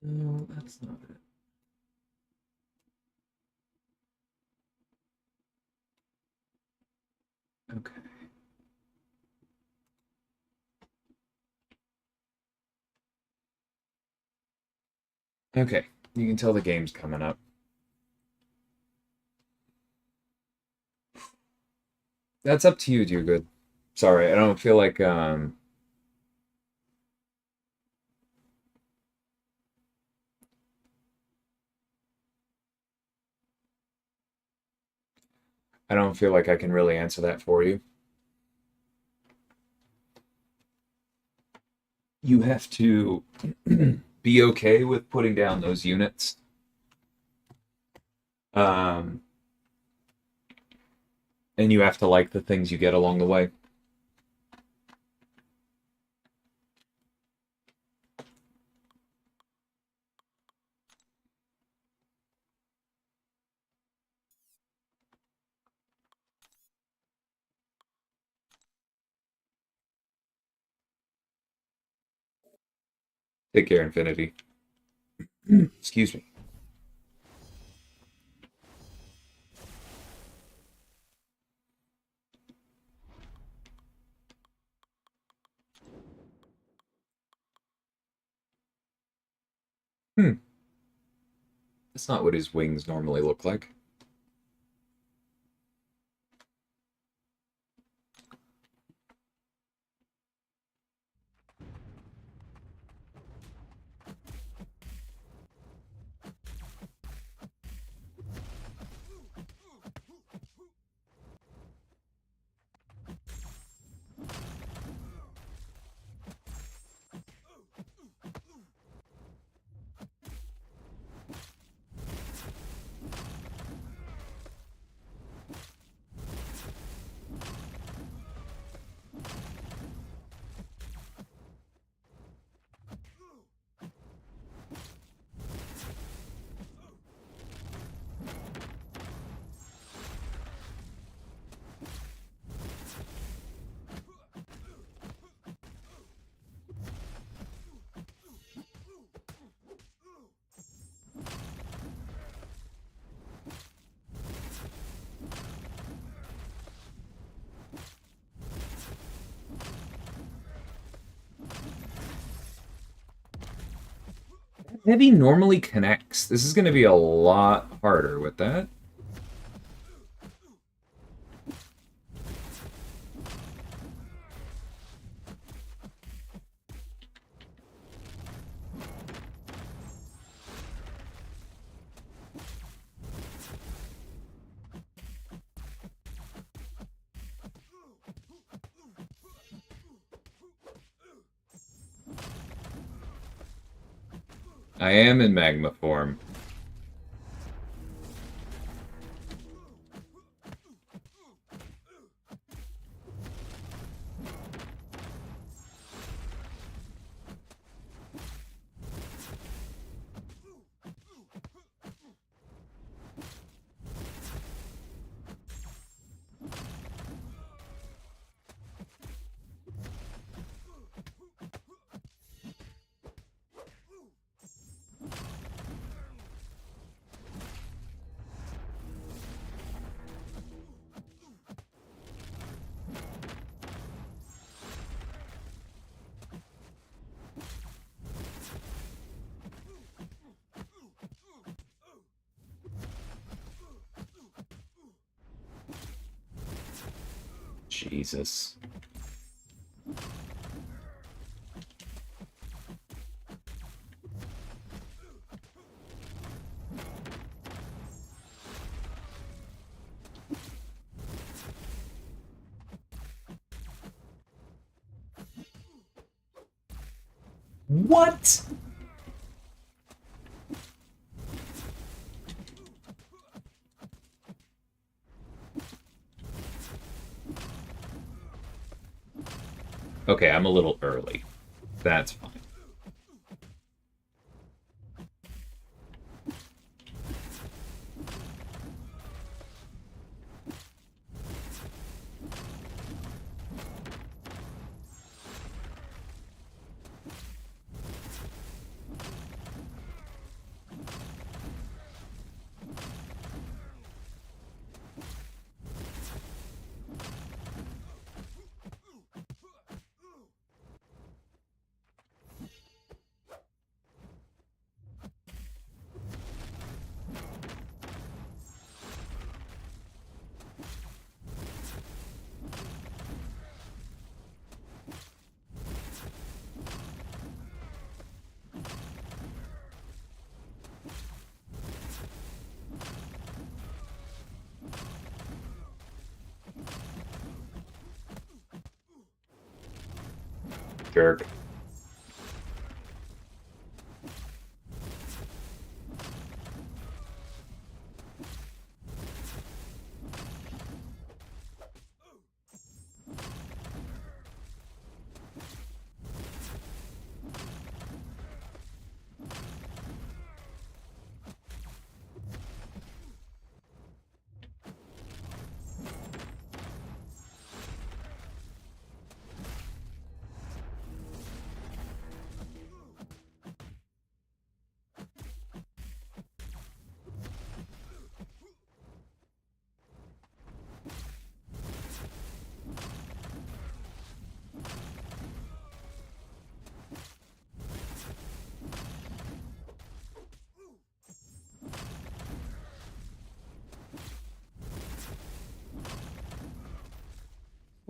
Speaker 1: No, that's not it. Okay. Okay, you can tell the game's coming up. That's up to you, do good. Sorry, I don't feel like I don't feel like I can really answer that for you. You have to be okay with putting down those units. And you have to like the things you get along the way. Take care, Infinity. Excuse me. That's not what his wings normally look like. Heavy normally connects. This is going to be a lot harder with that. I am in magma form. Jesus. What? Okay, I'm a little early. That's fine. Jerk.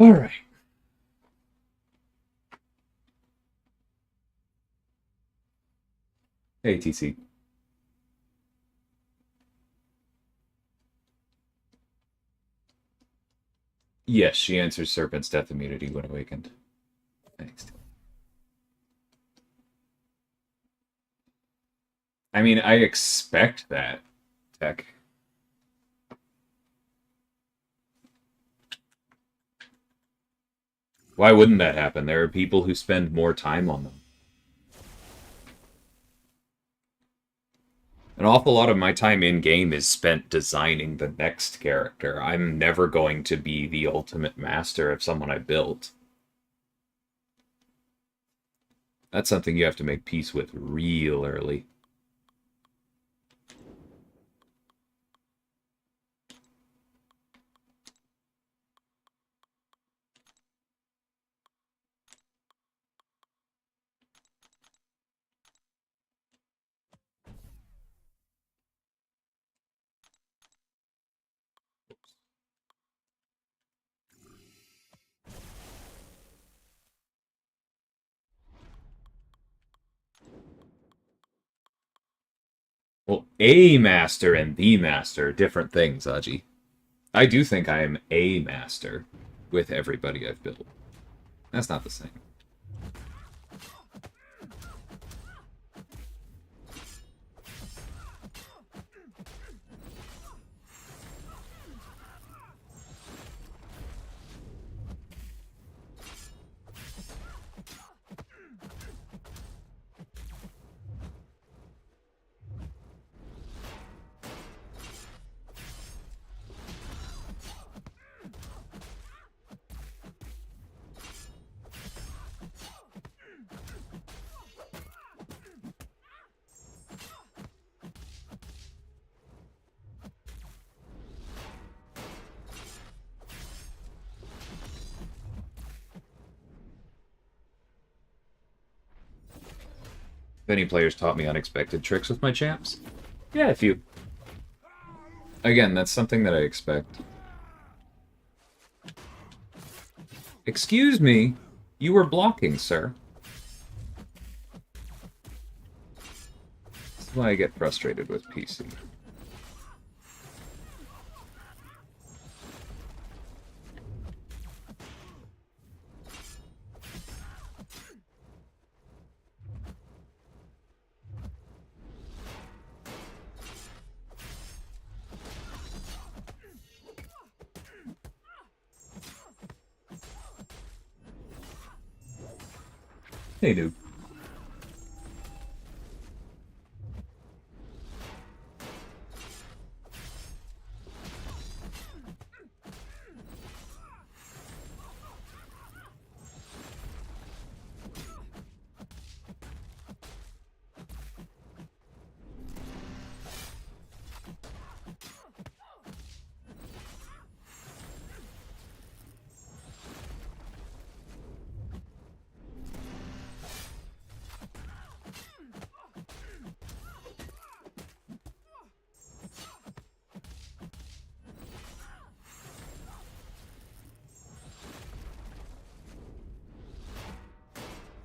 Speaker 1: All right. Hey, TC. Yes, she answers Serpent's death immunity when awakened. Thanks. I mean, I expect that, Tech. Why wouldn't that happen? There are people who spend more time on them. An awful lot of my time in-game is spent designing the next character. I'm never going to be the ultimate master of someone I built. That's something you have to make peace with real early. Well, a master and the master are different things, Aji. I do think I am a master with everybody I've built. That's not the same. Any players taught me unexpected tricks with my champs? Yeah, a few. Again, that's something that I expect. Excuse me, you were blocking, sir. That's why I get frustrated with PC. Hey, dude.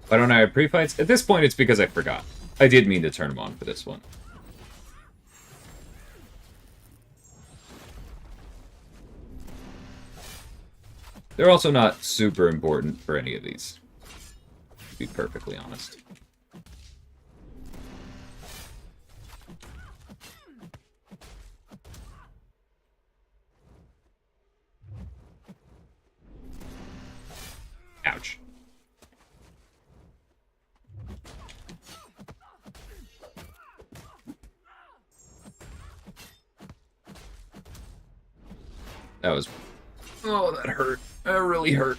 Speaker 1: Why don't I have pre-fights? At this point, it's because I forgot. I did mean to turn them on for this one. They're also not super important for any of these.
Speaker 2: to be perfectly honest. Ouch. That was... Oh, that hurt. That really hurt.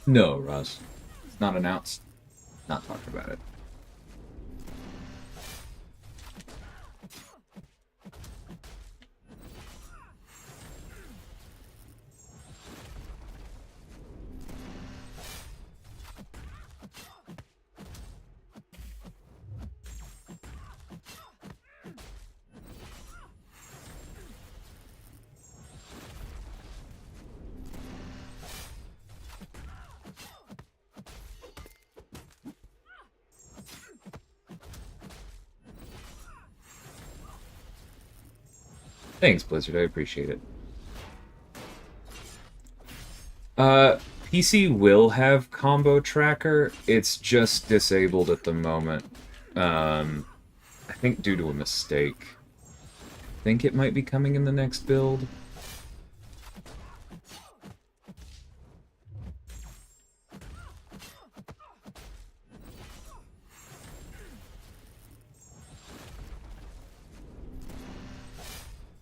Speaker 2: No, Russ. It's not announced. Not talking about it. Thanks, Blizzard. I appreciate it. PC will have combo tracker. It's just disabled at the moment. I think due to a mistake. I think it might be coming in the next build.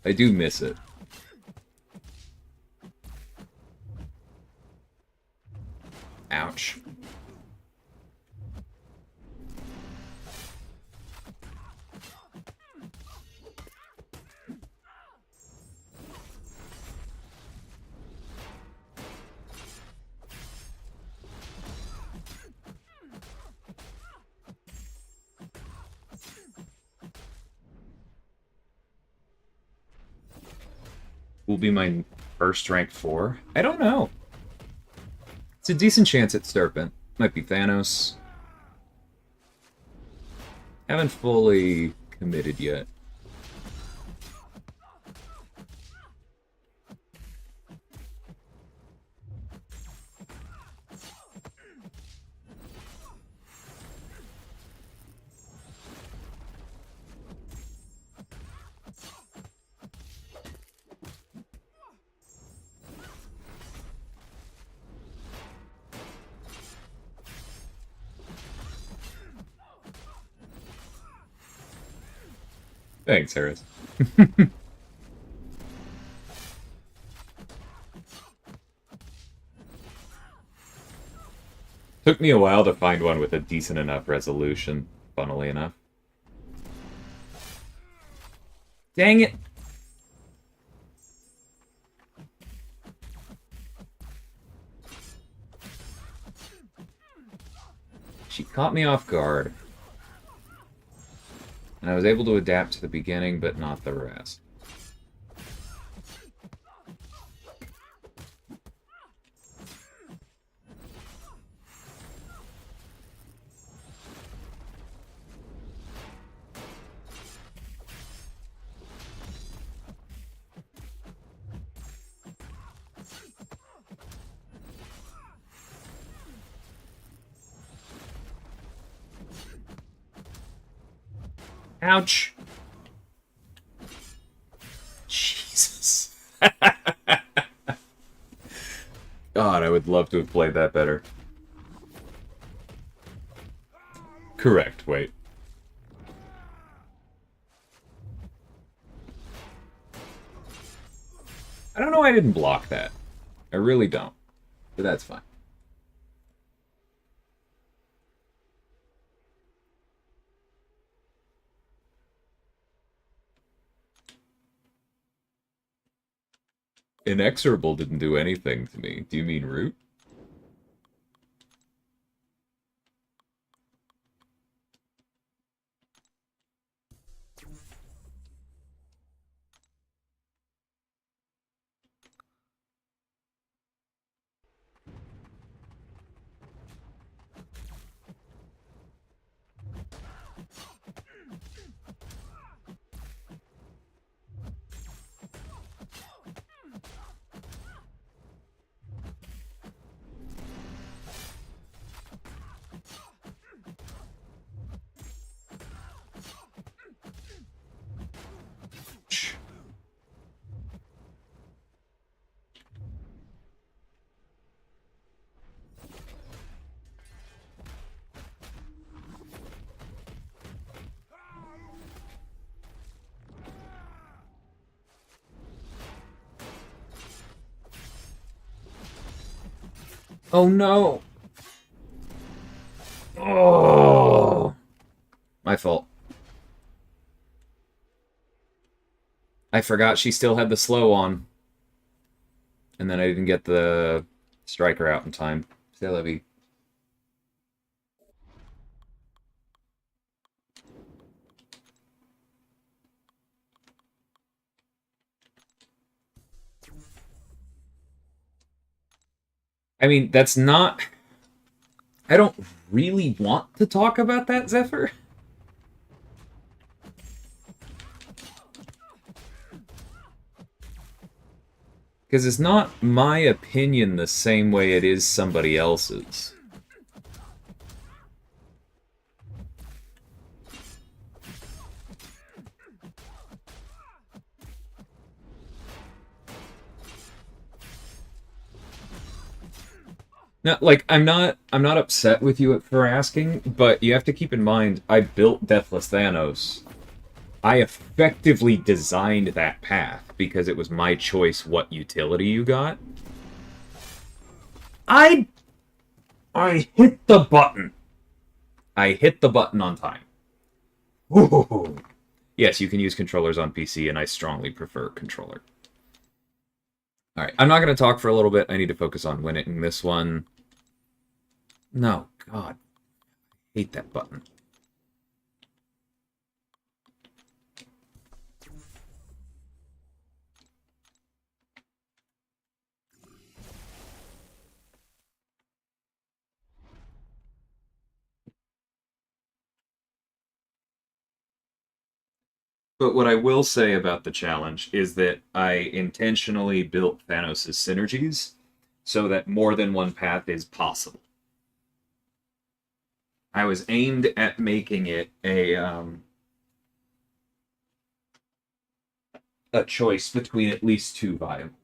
Speaker 2: I do miss it. Ouch. Will be my first rank 4? I don't know. It's a decent chance at Serpent. Might be Thanos. Haven't fully committed yet. Thanks, Harris. Took me a while to find one with a decent enough resolution, funnily enough. Dang it! She caught me off guard. And I was able to adapt to the beginning, but not the rest. Ouch. Jesus. God, I would love to have played that better. Correct, wait. I don't know why I didn't block that. I really don't. But that's fine. Inexorable didn't do anything to me. Do you mean Root? Oh no! Oh! My fault. I forgot she still had the slow on. And then I didn't get the striker out in time. C'est la vie. I mean, that's not... I don't really want to talk about that, Zephyr. Because it's not my opinion the same way it is somebody else's. Now, like, I'm not upset with you for asking, but you have to keep in mind, I built Deathless Thanos. I effectively designed that path because it was my choice what utility you got. I hit the button. I hit the button on time. Ooh. Yes, you can use controllers on PC, and I strongly prefer controller. Alright, I'm not going to talk for a little bit. I need to focus on winning this one. No, God. I hate that button. But what I will say about the challenge is that I intentionally built Thanos' synergies so that more than one path is possible. I was aimed at making it a choice between at least two viable.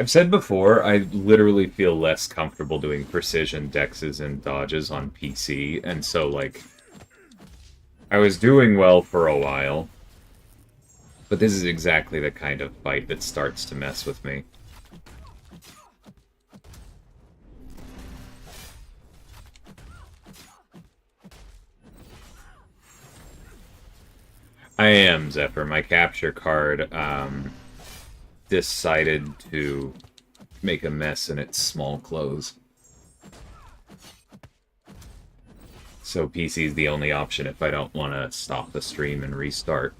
Speaker 2: I've said before, I literally feel less comfortable doing precision dexes and dodges on PC, and so, like, I was doing well for a while, but this is exactly the kind of fight that starts to mess with me. I am, Zephyr. My capture card, decided to make a mess in its small clothes. So PC is the only option if I don't want to stop the stream and restart.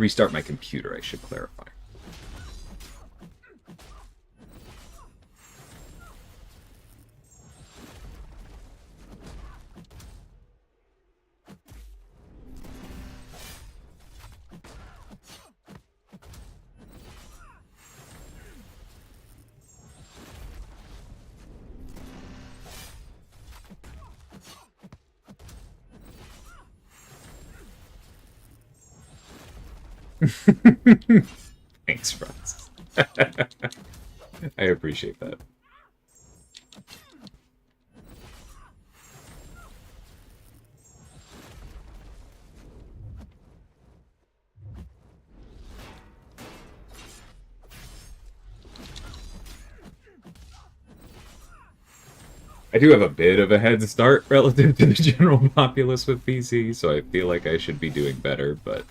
Speaker 2: Restart my computer, I should clarify. Thanks, Francis. I appreciate that. I do have a bit of a head start relative to the general populace with PC, so I feel like I should be doing better, but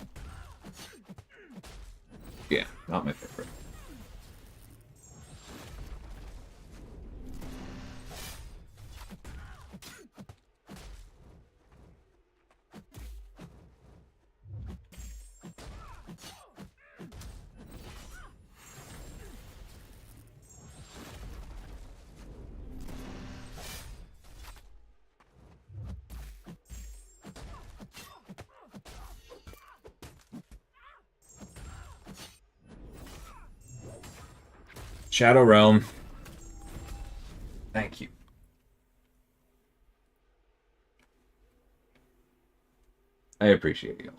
Speaker 2: yeah, not my favorite. Shadow Realm. Thank you. I appreciate you.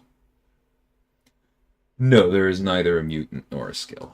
Speaker 2: No, there is neither a mutant nor a skill.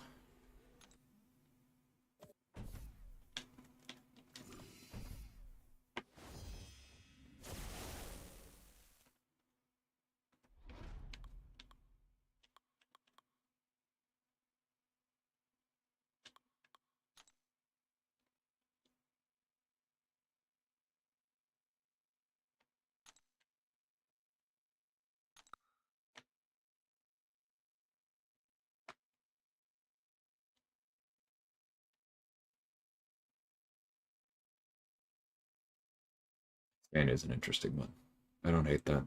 Speaker 2: And is an interesting one. I don't hate that.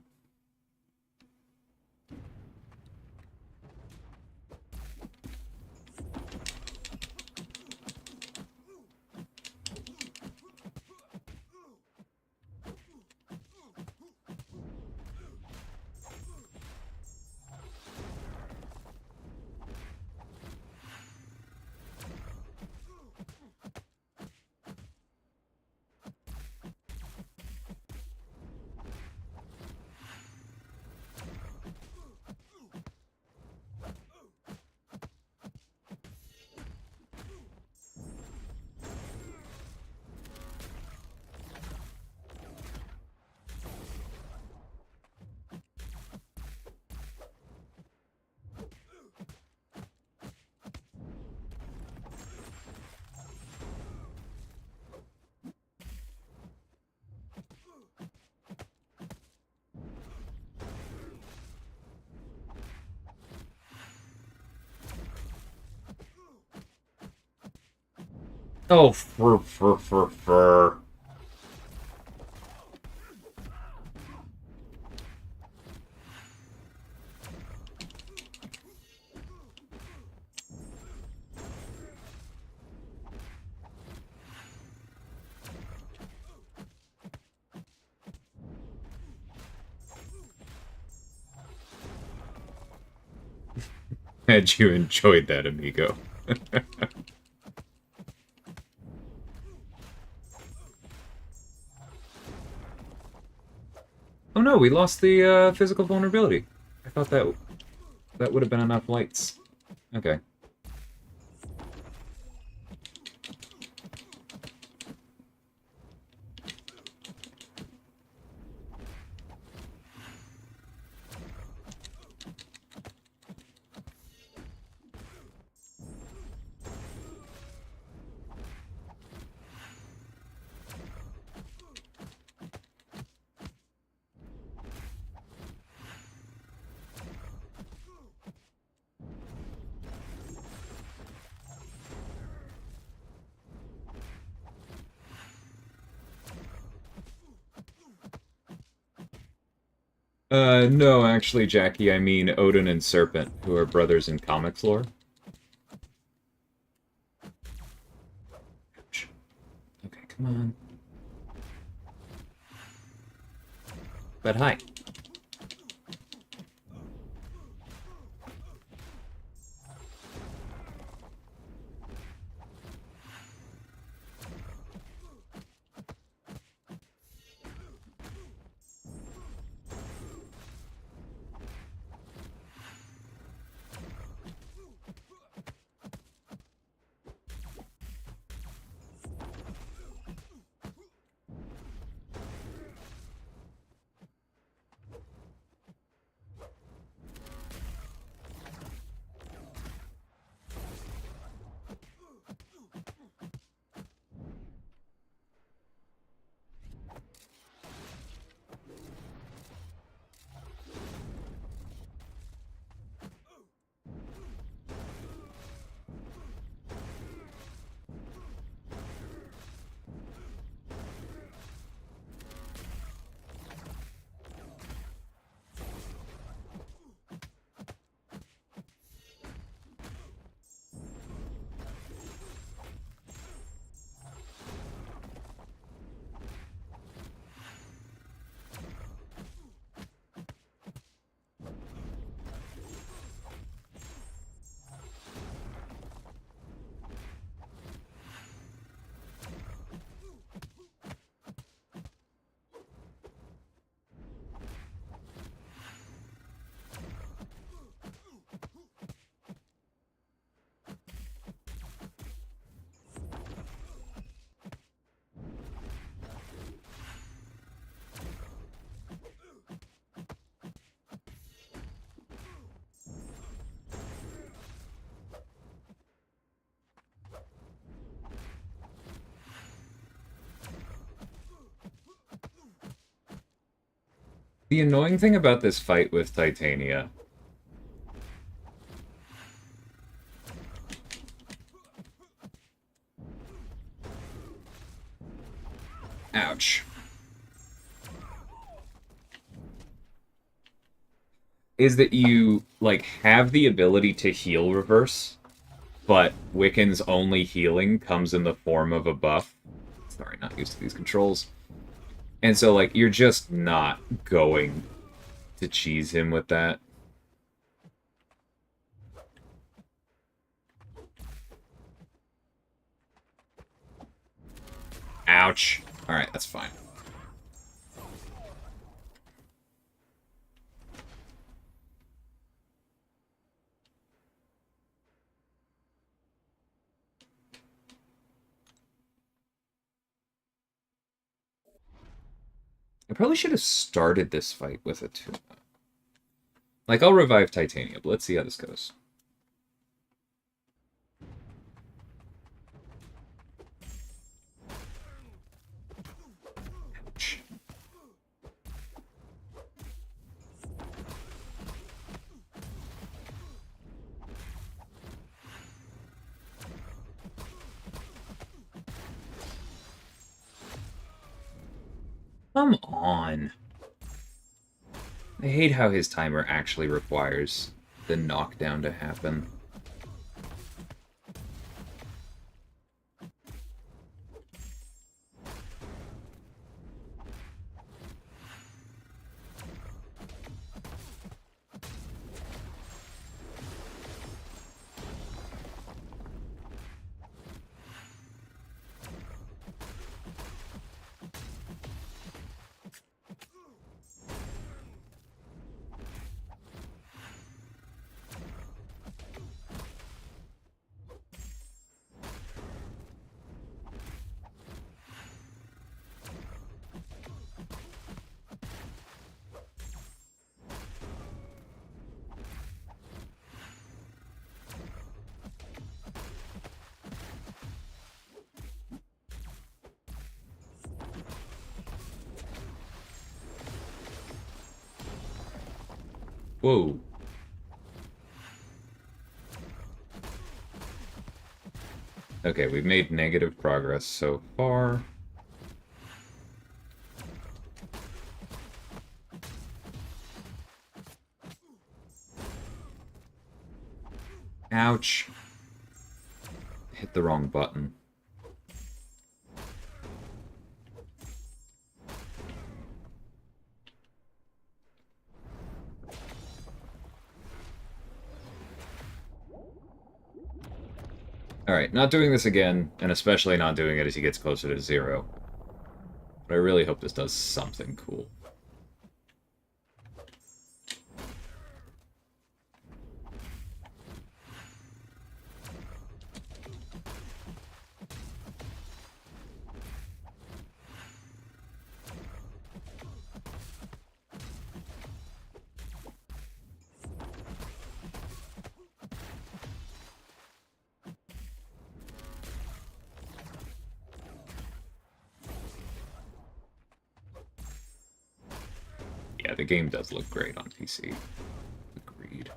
Speaker 2: Oh, fur. Had you enjoyed that, amigo? Oh no, we lost the physical vulnerability. I thought that would have been enough lights. Okay. No, actually, Jackie, I mean Odin and Serpent, who are brothers in comics lore. Ouch. Okay, come on. But hi. The annoying thing about this fight with Titania ouch, is that you, like, have the ability to heal reverse, but Wiccan's only healing comes in the form of a buff. Sorry, not used to these controls. And so, like, you're just not going to cheese him with that. Ouch. Alright, that's fine. I probably should have started this fight with a tuna. Like, I'll revive Titania, but let's see how this goes. Ouch. Come on. I hate how his timer actually requires the knockdown to happen. Whoa. Okay, we've made negative progress so far. Ouch. Hit the wrong button. Alright, not doing this again, and especially not doing it as he gets closer to 0. But I really hope this does something cool. Yeah, the game does look great on PC. Agreed.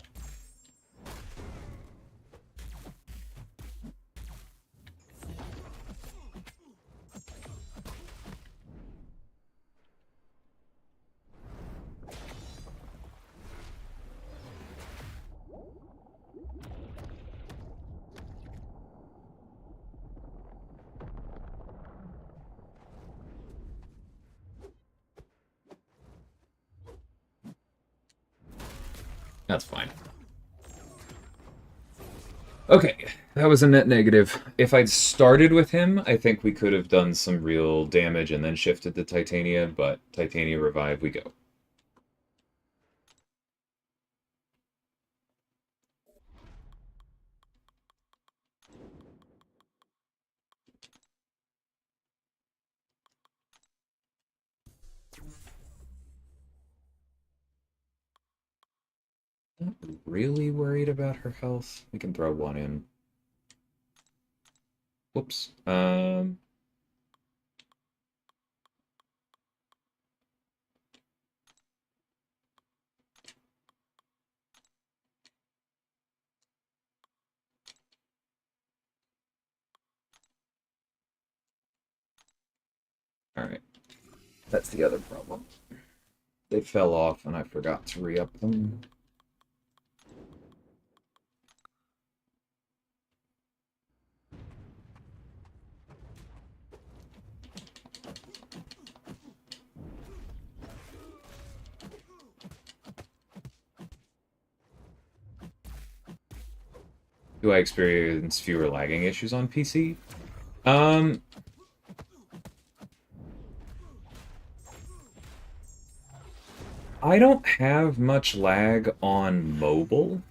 Speaker 2: That's fine. Okay, that was a net negative. If I'd started with him, I think we could have done some real damage and then shifted to Titania, but Titania revive, we go. Not really worried about her health. We can throw one in. Whoops. Alright. That's the other problem. They fell off and I forgot to re-up them. Do I experience fewer lagging issues on PC? I don't have much lag on mobile,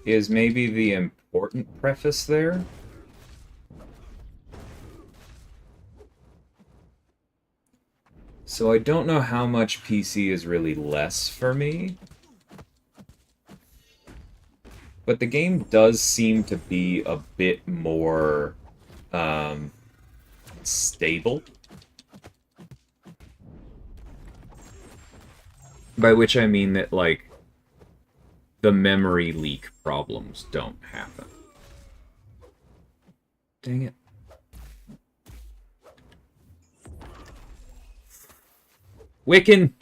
Speaker 2: is maybe the important preface there. So I don't know how much PC is really less for me. But the game does seem to be a bit more stable. By which I mean that, like, the memory leak problems don't happen. Dang it. Wiccan!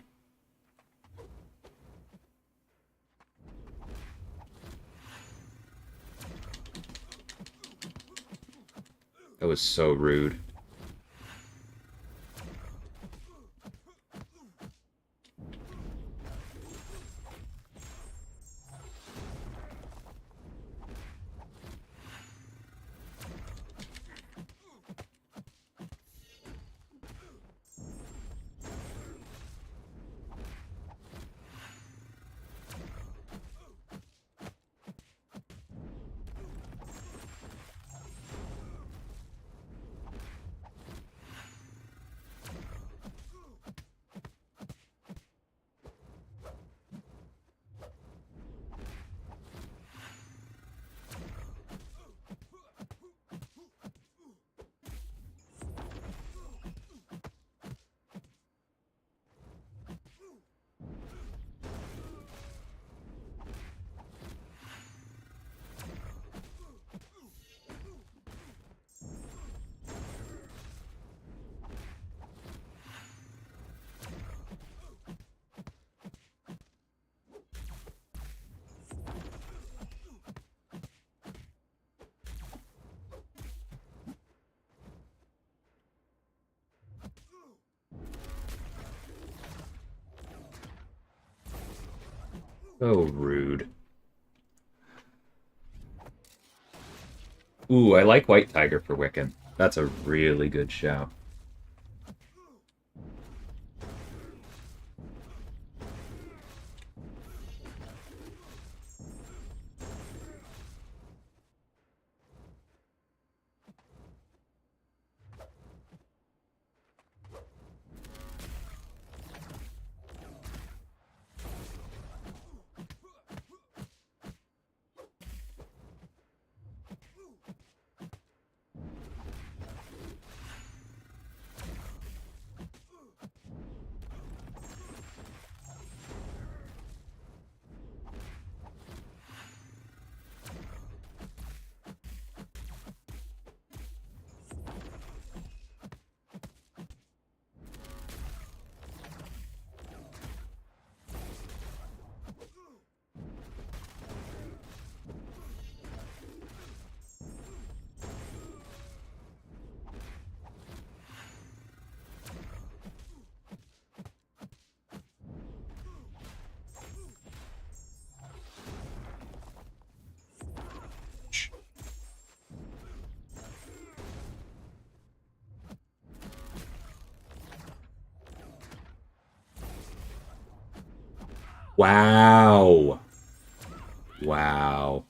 Speaker 2: That was so rude. So rude. Ooh, I like White Tiger for Wiccan. That's a really good shout. Wow. Wow.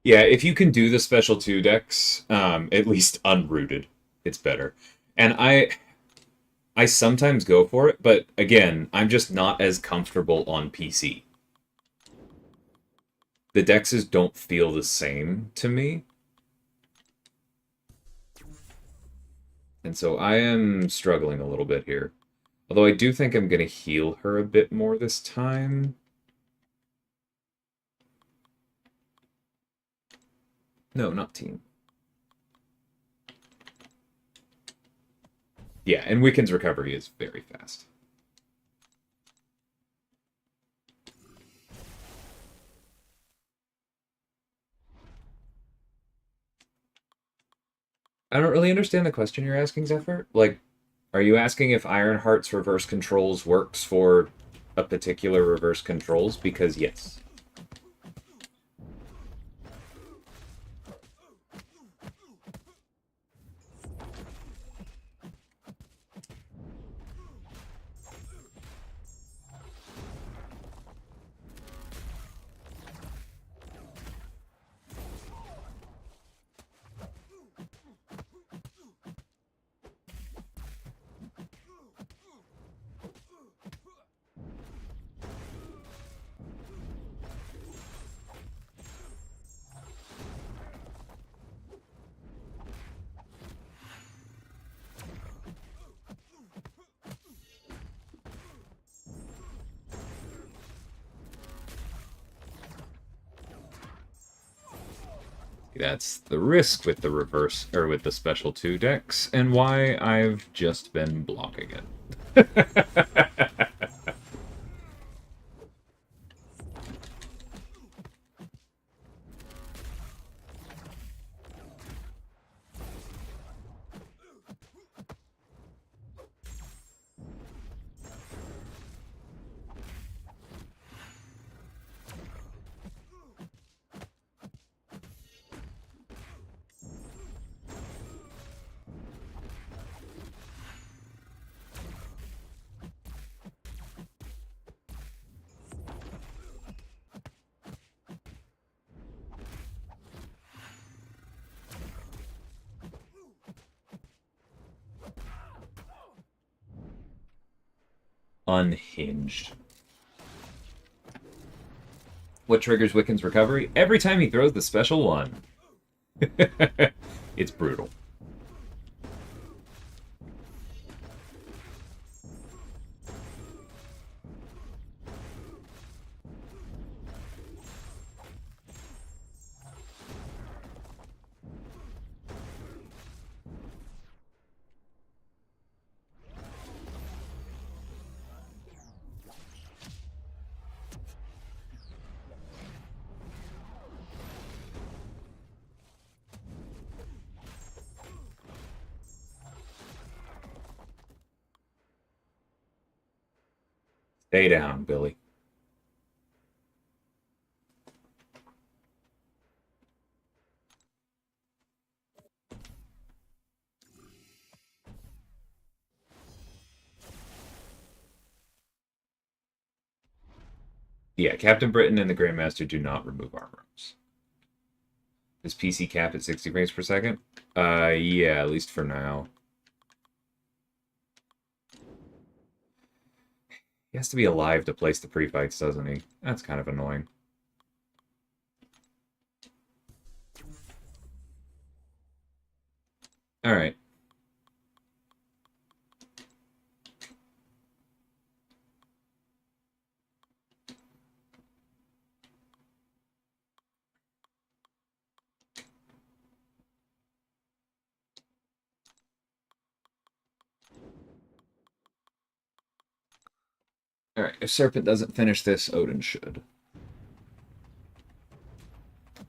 Speaker 2: Yeah, if you can do the special 2 decks, at least unrooted, it's better. And I sometimes go for it, but again, I'm just not as comfortable on PC. The dexes don't feel the same to me. And so I am struggling a little bit here. Although I do think I'm going to heal her a bit more this time. No, not team. Yeah, and Wiccan's recovery is very fast. I don't really understand the question you're asking, Zephyr. Like, are you asking if Ironheart's reverse controls works for a particular reverse controls? Because yes. That's the risk with the reverse, or with the special 2 decks, and why I've just been blocking it. Unhinged. What triggers Wiccan's recovery? Every time he throws the special one. It's brutal. Stay down, Billy. Yeah, Captain Britain and the Grandmaster do not remove armors. Is PC cap at 60 frames per second? Yeah, at least for now. He has to be alive to place the pre-fights, doesn't he? That's kind of annoying. Alright. Alright, if Serpent doesn't finish this, Odin should.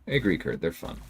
Speaker 2: I agree, Kurt, they're fun.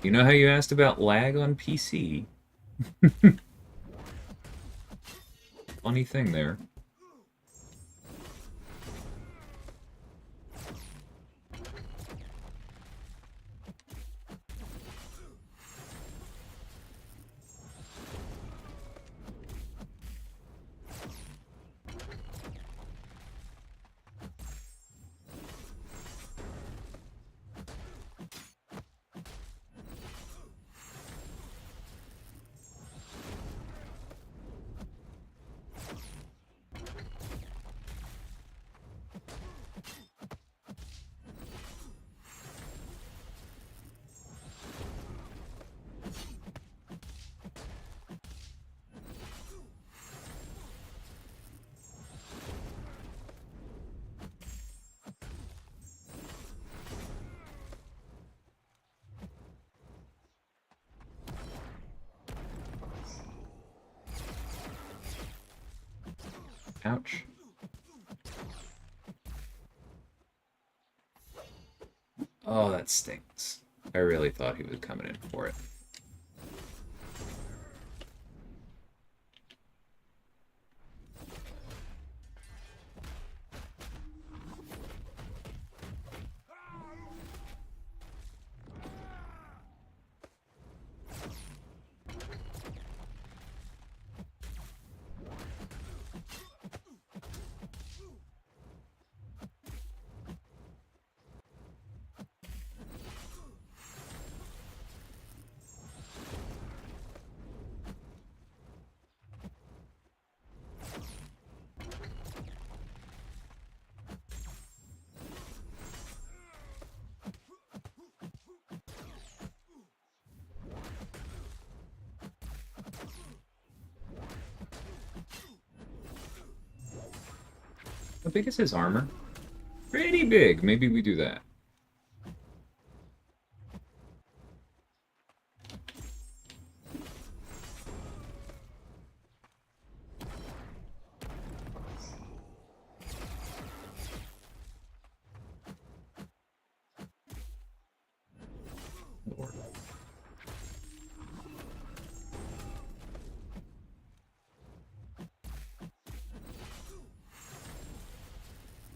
Speaker 2: You know how you asked about lag on PC? Funny thing there. Ouch. Oh, that stinks. I really thought he was coming in for it. How big is his armor? Pretty big. Maybe we do that. Lord.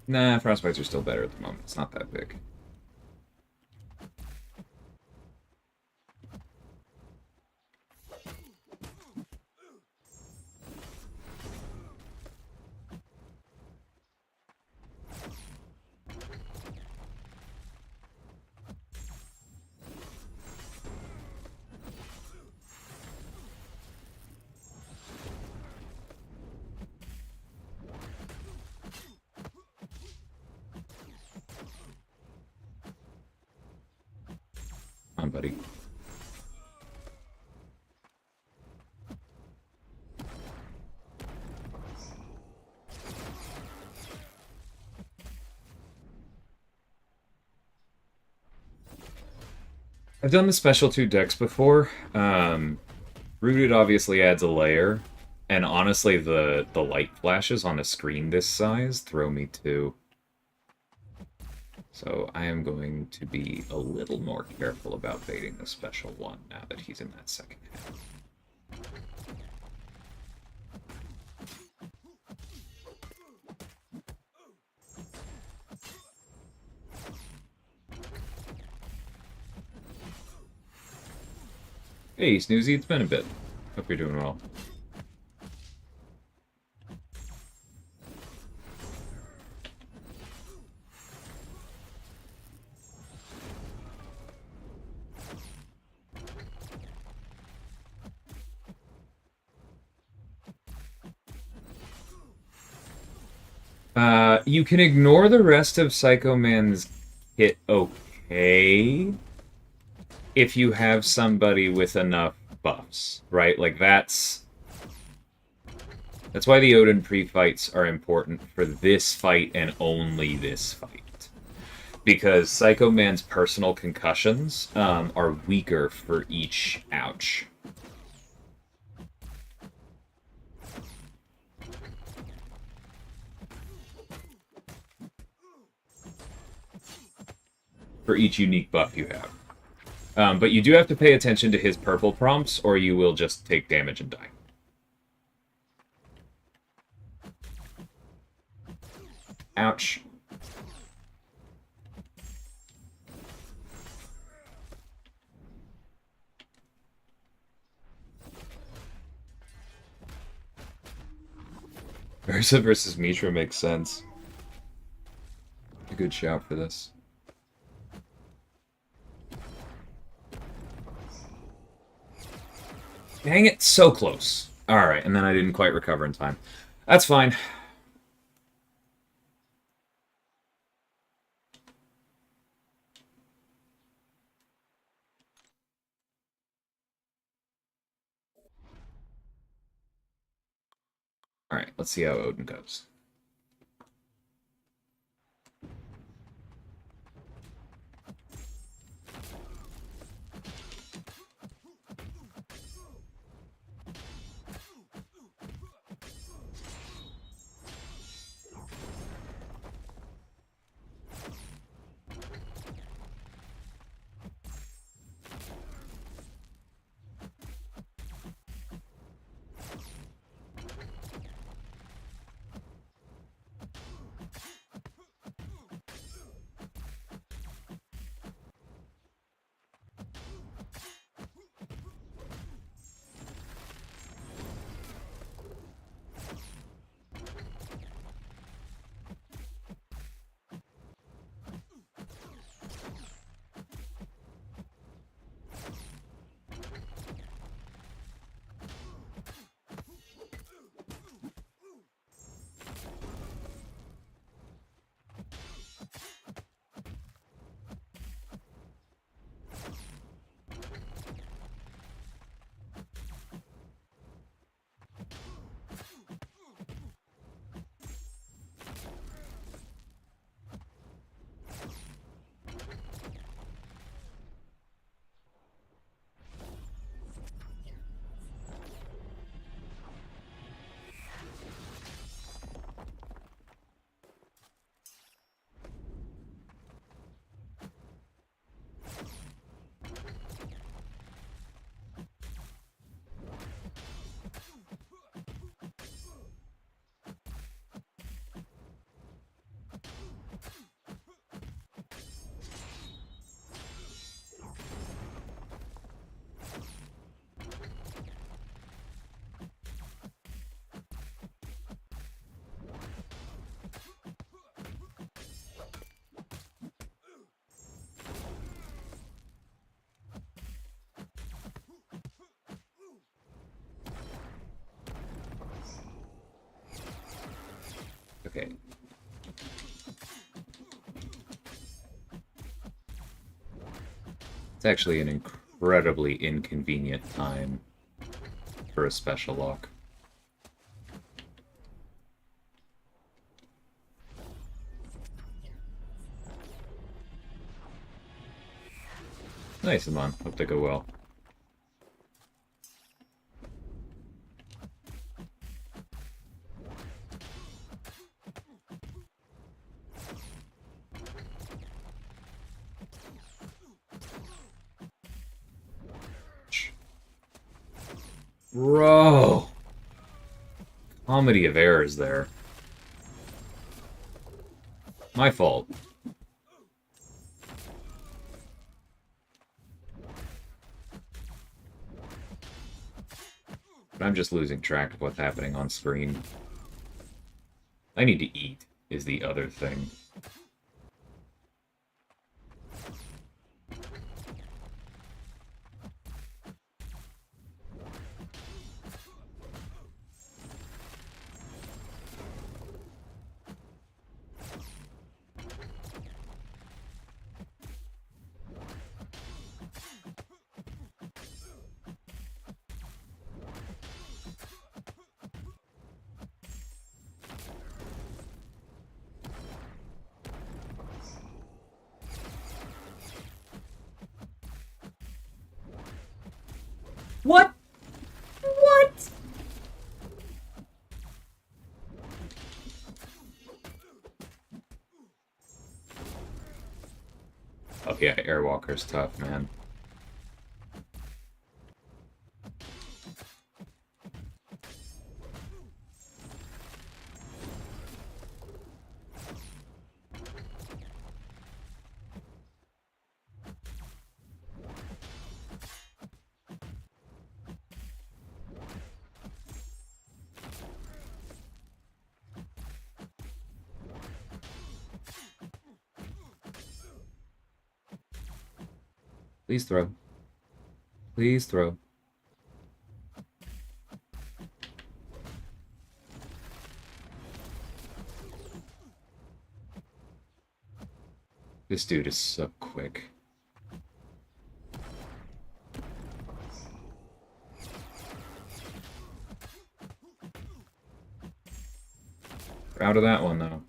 Speaker 2: Nah, frostbites are still better at the moment. It's not that big. Come on, buddy. I've done the special 2 decks before. Rooted obviously adds a layer, and honestly, the light flashes on a screen this size throw me too. So I am going to be a little more careful about baiting the special 1 now that he's in that second half. Hey, Snoozy, it's been a bit. Hope you're doing well. You can ignore the rest of Psycho Man's kit okay if you have somebody with enough buffs, right? Like, that's why the Odin pre-fights are important for this fight and only this fight. Because Psycho Man's personal concussions are weaker for each ouch. For each unique buff you have. But you do have to pay attention to his purple prompts, or you will just take damage and die. Ouch. Versa versus Mitra makes sense. A good shout for this. Dang it, so close. Alright, and then I didn't quite recover in time. That's fine. Alright, let's see how Odin goes. It's actually an incredibly inconvenient time for a special lock. Nice, Amon. Hope they go well. Bro! Comedy of errors there. My fault. But I'm just losing track of what's happening on screen. I need to eat, is the other thing. What? What? Oh yeah, Airwalker's tough, man. Please throw. Please throw. This dude is so quick. We're out of that one, though.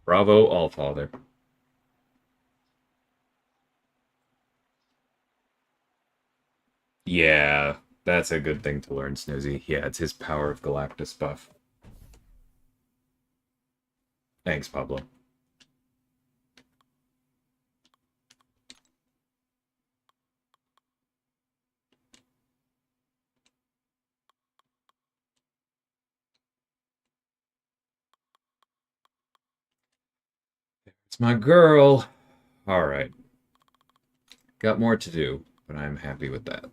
Speaker 2: Bravo, Allfather. Yeah, that's a good thing to learn, Snoozy. Yeah, it's his Power of Galactus buff. Thanks, Pablo. It's my girl. All right. Got more to do, but I'm happy with that. All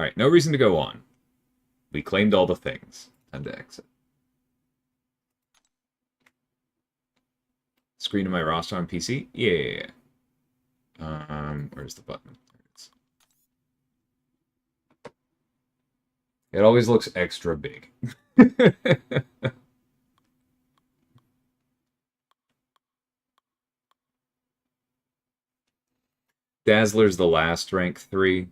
Speaker 2: right, no reason to go on. We claimed all the things. Time to exit. Screen of my roster on PC? Yeah. Where's the button? It always looks extra big. Dazzler's the last rank 3.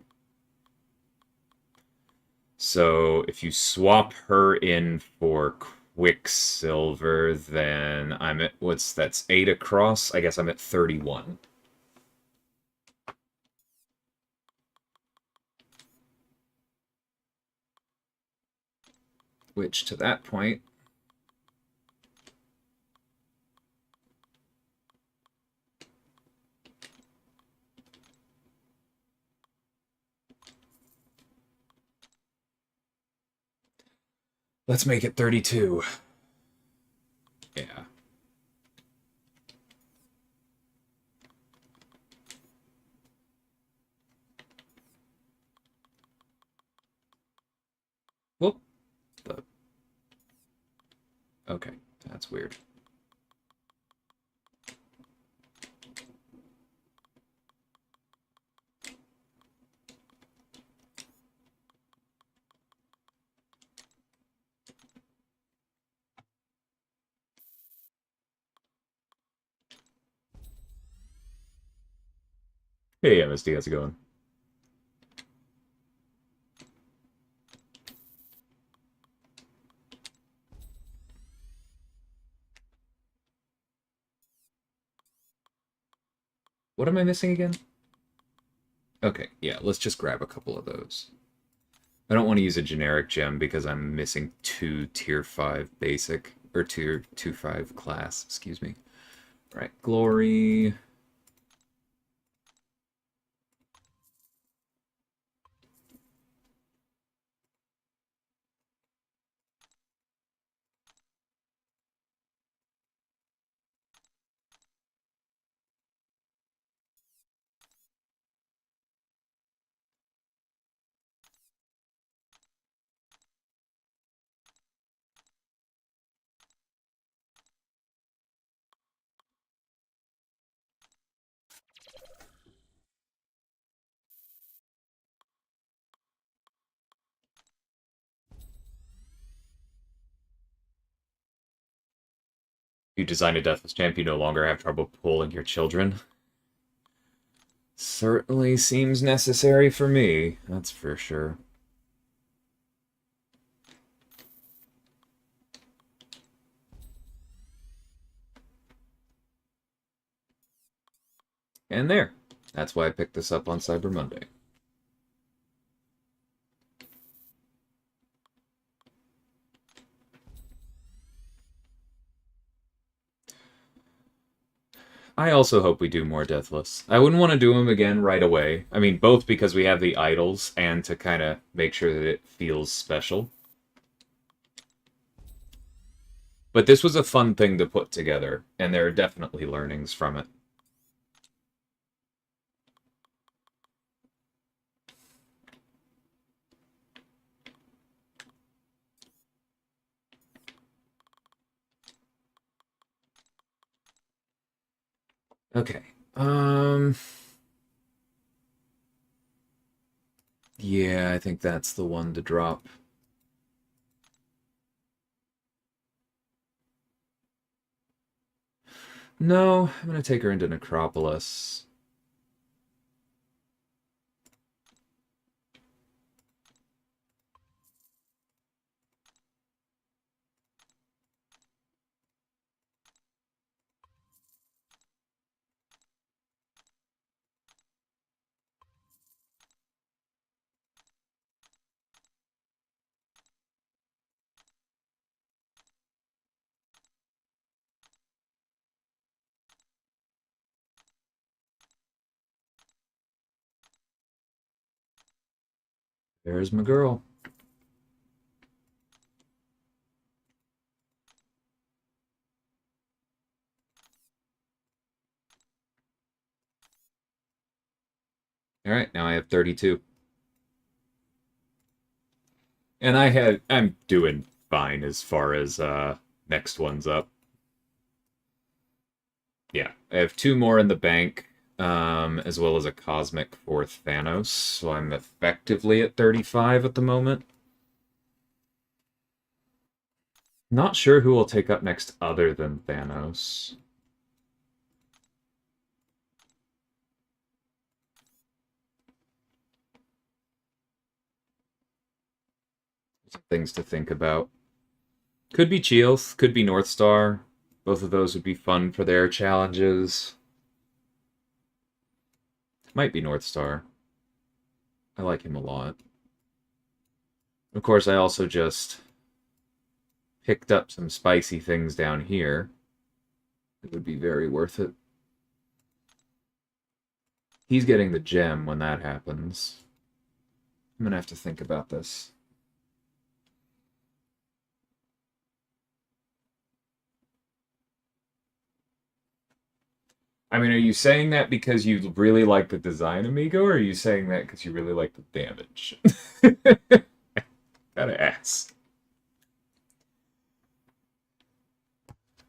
Speaker 2: So if you swap her in for Quicksilver, then I'm at, that's 8 across? I guess I'm at 31. Which, to that point, let's make it 32. Yeah. Whoop. Okay, that's weird. Hey, MSD, how's it going? What am I missing again? Okay, yeah, let's just grab a couple of those. I don't want to use a generic gem because I'm missing 2 tier 5 basic, or tier 2-5 class, excuse me. All right, glory. You design a deathless champ, you no longer have trouble pulling your children. Certainly seems necessary for me, that's for sure. And there. That's why I picked this up on Cyber Monday. I also hope we do more Deathless. I wouldn't want to do them again right away. I mean, both because we have the idols and to kind of make sure that it feels special. But this was a fun thing to put together, and there are definitely learnings from it. Okay. Yeah, I think that's the one to drop. No, I'm gonna take her into Necropolis. There's my girl. Alright, now I have 32. And I'm doing fine as far as next one's up. Yeah, I have 2 more in the bank, as well as a cosmic for Thanos, so I'm effectively at 35 at the moment. Not sure who will take up next other than Thanos. Some things to think about. Could be Cheoth, could be Northstar. Both of those would be fun for their challenges. Might be Northstar. I like him a lot. Of course, I also just picked up some spicy things down here. It would be very worth it. He's getting the gem when that happens. I'm gonna have to think about this. I mean, are you saying that because you really like the design, Amigo, or are you saying that because you really like the damage? Gotta ask.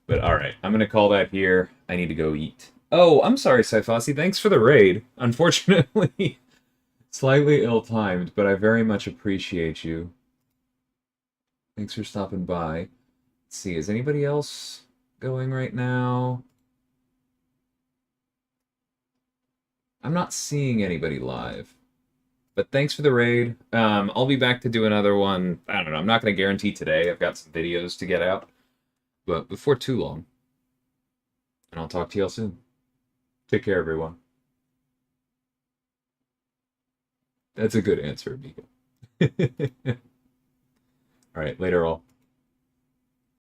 Speaker 2: But alright, I'm gonna call that here. I need to go eat. Oh, I'm sorry, Saifasi. Thanks for the raid. Unfortunately, slightly ill-timed, but I very much appreciate you. Thanks for stopping by. Let's see, is anybody else going right now? I'm not seeing anybody live. But thanks for the raid. I'll be back to do another one. I don't know. I'm not going to guarantee today. I've got some videos to get out. But before too long. And I'll talk to y'all soon. Take care, everyone. That's a good answer, Amigo. All right, later all.